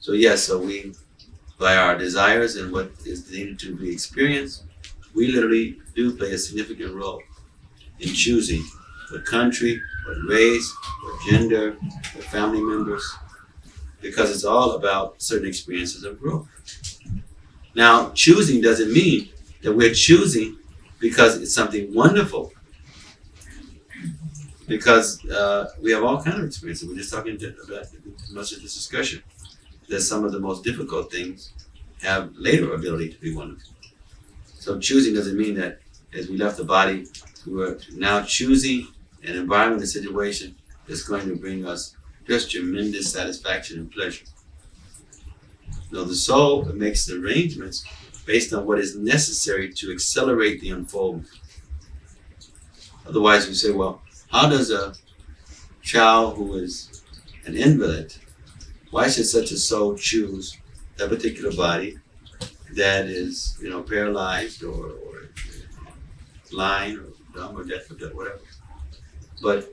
So yes, so we, by our desires and what is needed to be experienced, we literally do play a significant role in choosing what country, what race, what gender, what family members, because it's all about certain experiences of growth. Now, choosing doesn't mean that we're choosing because it's something wonderful. Because we have all kinds of experiences. We're just talking about much of this discussion that some of the most difficult things have later ability to be wonderful. So choosing doesn't mean that as we left the body, we're now choosing an environment, a situation that's going to bring us just tremendous satisfaction and pleasure. No, the soul makes the arrangements based on what is necessary to accelerate the unfoldment. Otherwise, we say, well, how does a child who is an invalid, why should such a soul choose that particular body that is, paralyzed or blind or dumb or deaf or whatever? But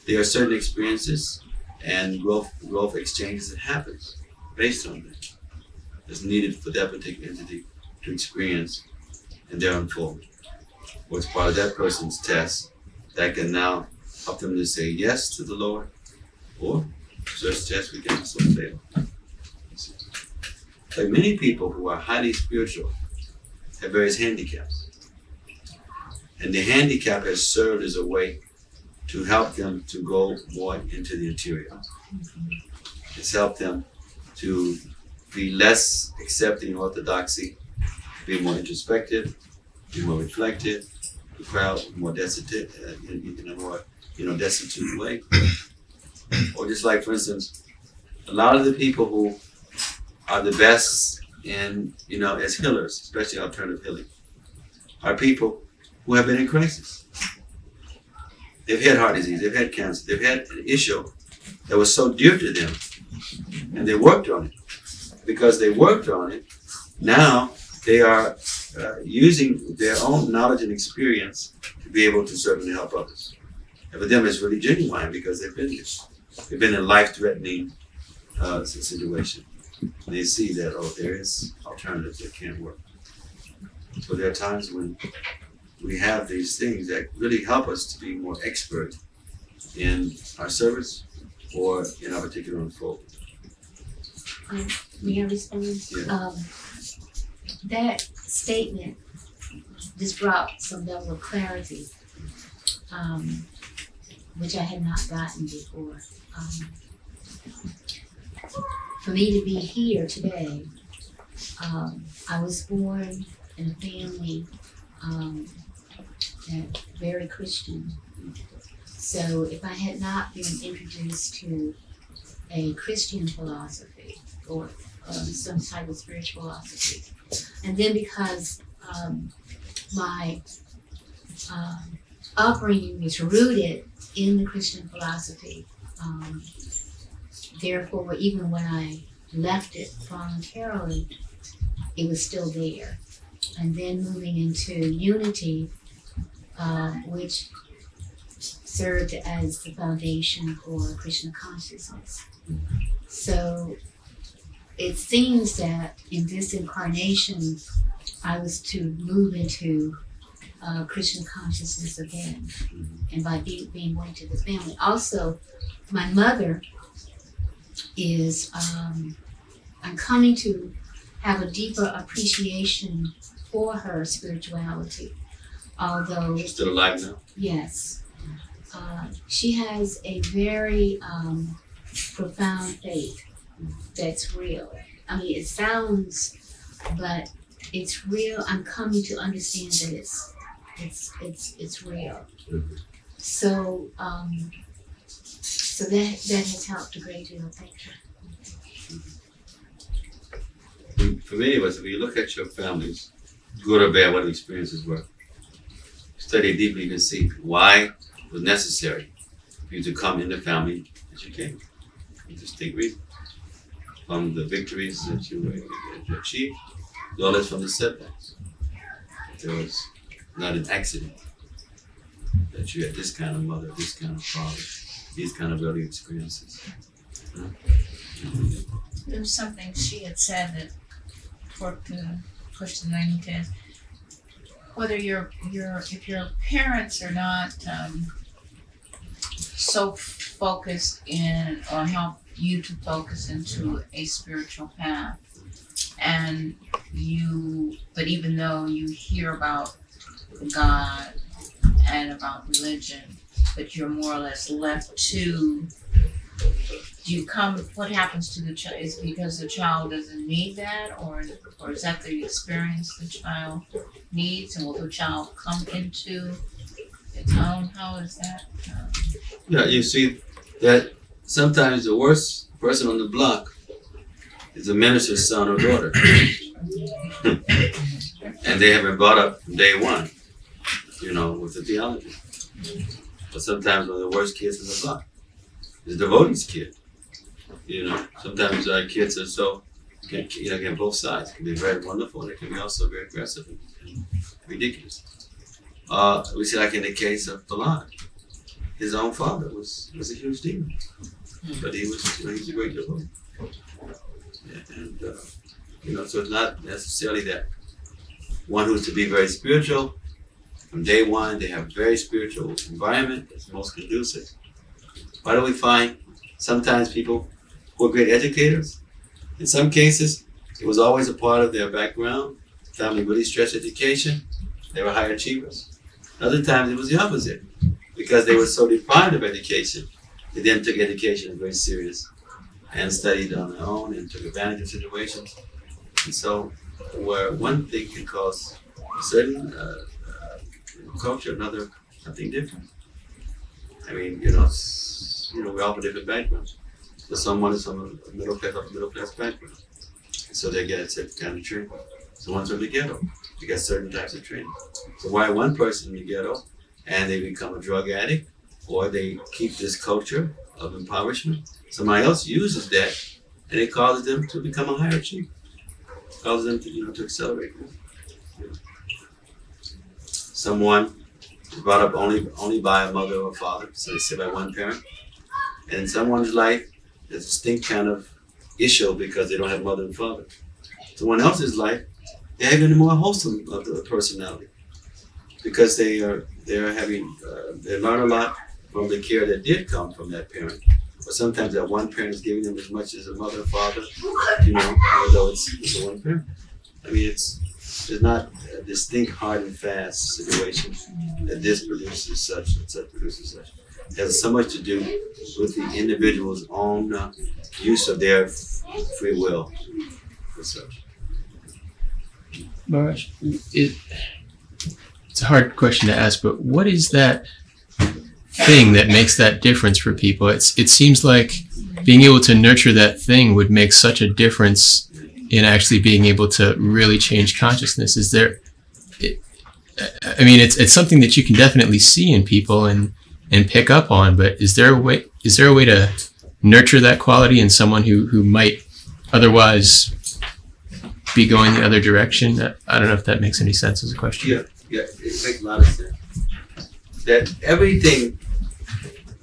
there are certain experiences and growth exchanges that happens based on that. That's needed for that particular entity to experience and their unfoldment. What's part of that person's test that can now help them to say yes to the Lord, or such tests we can also fail. Like many people who are highly spiritual have various handicaps. And the handicap has served as a way to help them to go more into the interior. It's helped them to be less accepting of orthodoxy, be more introspective, be more reflective, the crowd more destitute, in a more, destitute way. Or just like, for instance, a lot of the people who are the best in, as healers, especially alternative healing, are people who have been in crisis. They've had heart disease, they've had cancer, they've had an issue that was so dear to them, and they worked on it. Because they worked on it, now they are using their own knowledge and experience to be able to certainly help others. And for them, it's really genuine because they've been there. They've been in a life-threatening situation. They see that, there is alternatives that can work. So there are times when we have these things that really help us to be more expert in our service or in our particular unfold. May I respond? Yeah. That statement just brought some level of clarity, which I had not gotten before. For me to be here today, I was born in a family that very Christian. So if I had not been introduced to a Christian philosophy or some type of spiritual philosophy, and then because my upbringing is rooted in the Christian philosophy, therefore even when I left it voluntarily, it was still there. And then moving into unity, which served as the foundation for Krishna consciousness. So it seems that in this incarnation, I was to move into Krishna consciousness again, and by being one to the family. Also, my mother is, I'm coming to have a deeper appreciation for her spirituality. Although She's still alive now? yes, she has a very profound faith that's real. I mean, it sounds, but it's real. I'm coming to understand that it's real. Mm-hmm. So so that has helped a great deal. Thank you. For many of us, when you look at your families, good or bad, what the experiences were, study deeply, you can see why it was necessary for you to come in the family that you came. Distinct reason. From the victories that you achieved, as well as from the setbacks. There was not an accident that you had this kind of mother, this kind of father, these kind of early experiences. There was something she had said that worked to push the 90s. Whether if your parents are not so focused in or help you to focus into a spiritual path, but even though you hear about God and about religion, but you're more or less left to, what happens to the child? Is it because the child doesn't need that, or is that the experience the child needs, and will the child come into its own? How is that? Yeah, you see that sometimes the worst person on the block is a minister's son or daughter. And they have been brought up from day one, with the theology. But sometimes one of the worst kids in the block is the devotee's kid. Sometimes our kids are so, again, both sides. It can be very wonderful, and it can be also very aggressive and ridiculous. We see, like in the case of Ballad, his own father was a huge demon, but he was a great devotee. And so it's not necessarily that one who's to be very spiritual from day one. They have a very spiritual environment that's most conducive. Why do we find sometimes people who are great educators? In some cases, it was always a part of their background. Family really stressed education. They were high achievers. Other times it was the opposite. because they were so deprived of education, they then took education very serious and studied on their own and took advantage of situations. And so, where one thing can cause a certain culture, another something different. I mean, we're all from different backgrounds. So someone is from a middle class background, and so they get a certain kind of training. Someone's from the ghetto, they get certain types of training. So why one person in the ghetto and they become a drug addict, or they keep this culture of impoverishment, somebody else uses that and it causes them to become a higher achiever. It causes them to accelerate. Someone is brought up only by a mother or father, so they say by one parent. And in someone's life, there's a distinct kind of issue because they don't have mother and father. Someone else's life, they have even more wholesome of the personality because they learn a lot from the care that did come from that parent. But sometimes that one parent is giving them as much as a mother or father, although it's the one parent. I mean, there's not a distinct hard and fast situation that this produces such and such produces such. It has so much to do with the individual's own use of their free will and such. Maharaj, it's a hard question to ask, but what is that thing that makes that difference for people? It seems like being able to nurture that thing would make such a difference in actually being able to really change consciousness. It's something that you can definitely see in people and pick up on, but is there a way to nurture that quality in someone who might otherwise be going the other direction? I don't know if that makes any sense as a question. Yeah, it makes a lot of sense. That everything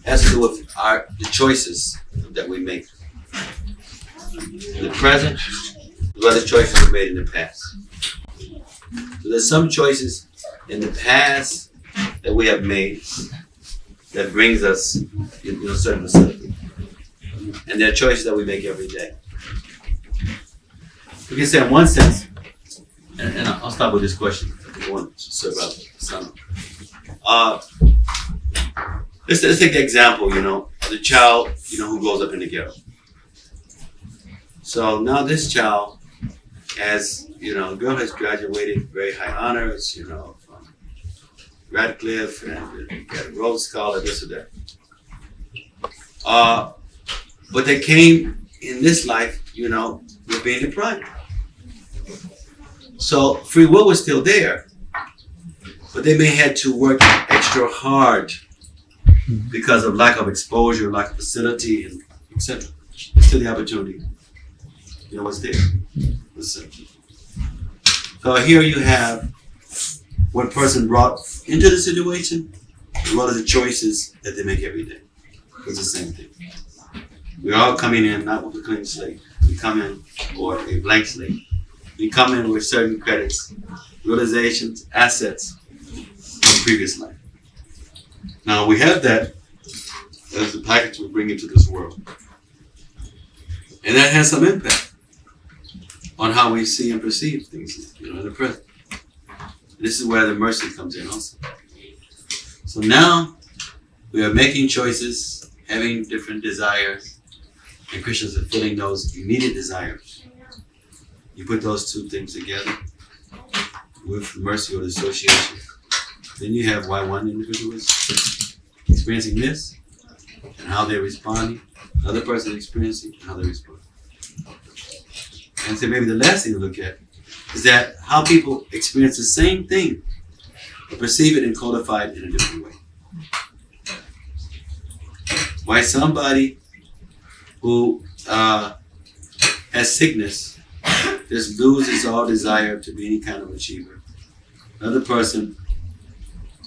has to do with the choices that we make in the present, as well as choices we made in the past. So there's some choices in the past that we have made that brings us certain facility. And there are choices that we make every day. We can say in one sense, and I'll start with this question. I want to serve out some. Let's take the example, of the child, who grows up in the ghetto. So now this child has, the girl has graduated very high honors, from Radcliffe and got a Rhodes Scholar, this or that. But they came in this life, with being deprived. So free will was still there, but they may have had to work extra hard because of lack of exposure, lack of facility, and etc. Still the opportunity, was there. So here you have what person brought into the situation, as well as the choices that they make every day. It's the same thing. We're all coming in not with a clean slate. We come in or a blank slate. We come in with certain credits, realizations, assets from previous life. Now we have that as the package we bring into this world. And that has some impact on how we see and perceive things, in the present. This is where the mercy comes in also. So now we are making choices, having different desires, and Krishna is fulfilling those immediate desires. You put those two things together with mercy or association. Then you have why one individual is experiencing this and how they're responding, another person experiencing and how they respond. And so maybe the last thing to look at is that how people experience the same thing but perceive it and codify it in a different way. Why somebody who has sickness just loses all desire to be any kind of achiever. Another person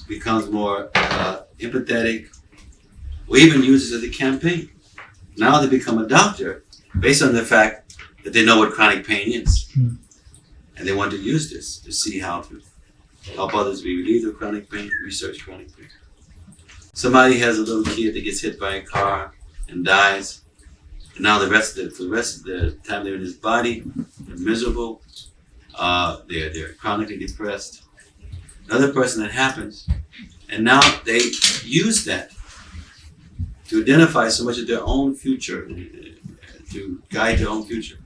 becomes more empathetic, or even uses it as a campaign. Now they become a doctor based on the fact that they know what chronic pain is. And they want to use this to see how to help others be relieved of chronic pain, research chronic pain. Somebody has a little kid that gets hit by a car and dies. And now for the rest of the time they're in his body, they're miserable, they're chronically depressed. Another person that happens And now they use that to identify so much of their own future, to guide their own future.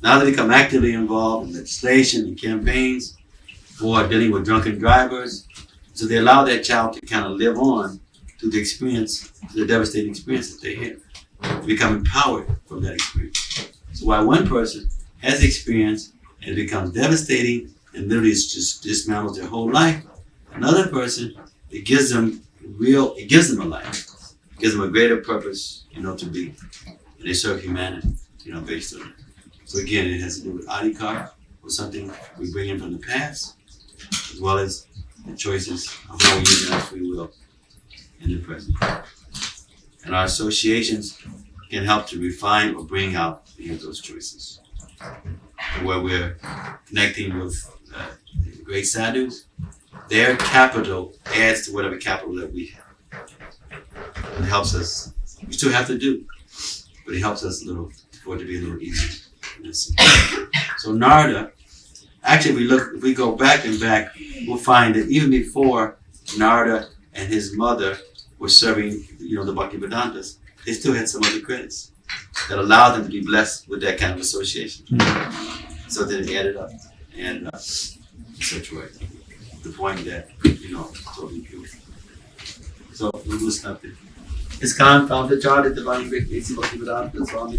Now they become actively involved in legislation and campaigns for dealing with drunken drivers. So they allow that child to kind of live on through the experience, the devastating experience that they have, to become empowered from that experience. So while one person has experience and it becomes devastating and literally it's just dismantles their whole life, another person, it gives them a life. It gives them a greater purpose, to be. And they serve humanity, based on it. So again, it has to do with adhikar, or something we bring in from the past, as well as the choices of how we use our free will in the present. And our associations can help to refine or bring out those choices. Where we're connecting with great sadhus, their capital adds to whatever capital that we have. It helps us. We still have to do, but it helps us a little for it to be a little easier. So Narada, actually, if we go back, we'll find that even before Narada and his mother were serving, the Bhaktivedantas, they still had some other credits that allowed them to be blessed with that kind of association. So then it added up, and such way. The point that, totally pure. So we will stop there. His confounded child, the divine great Bhakti Tirtha Swami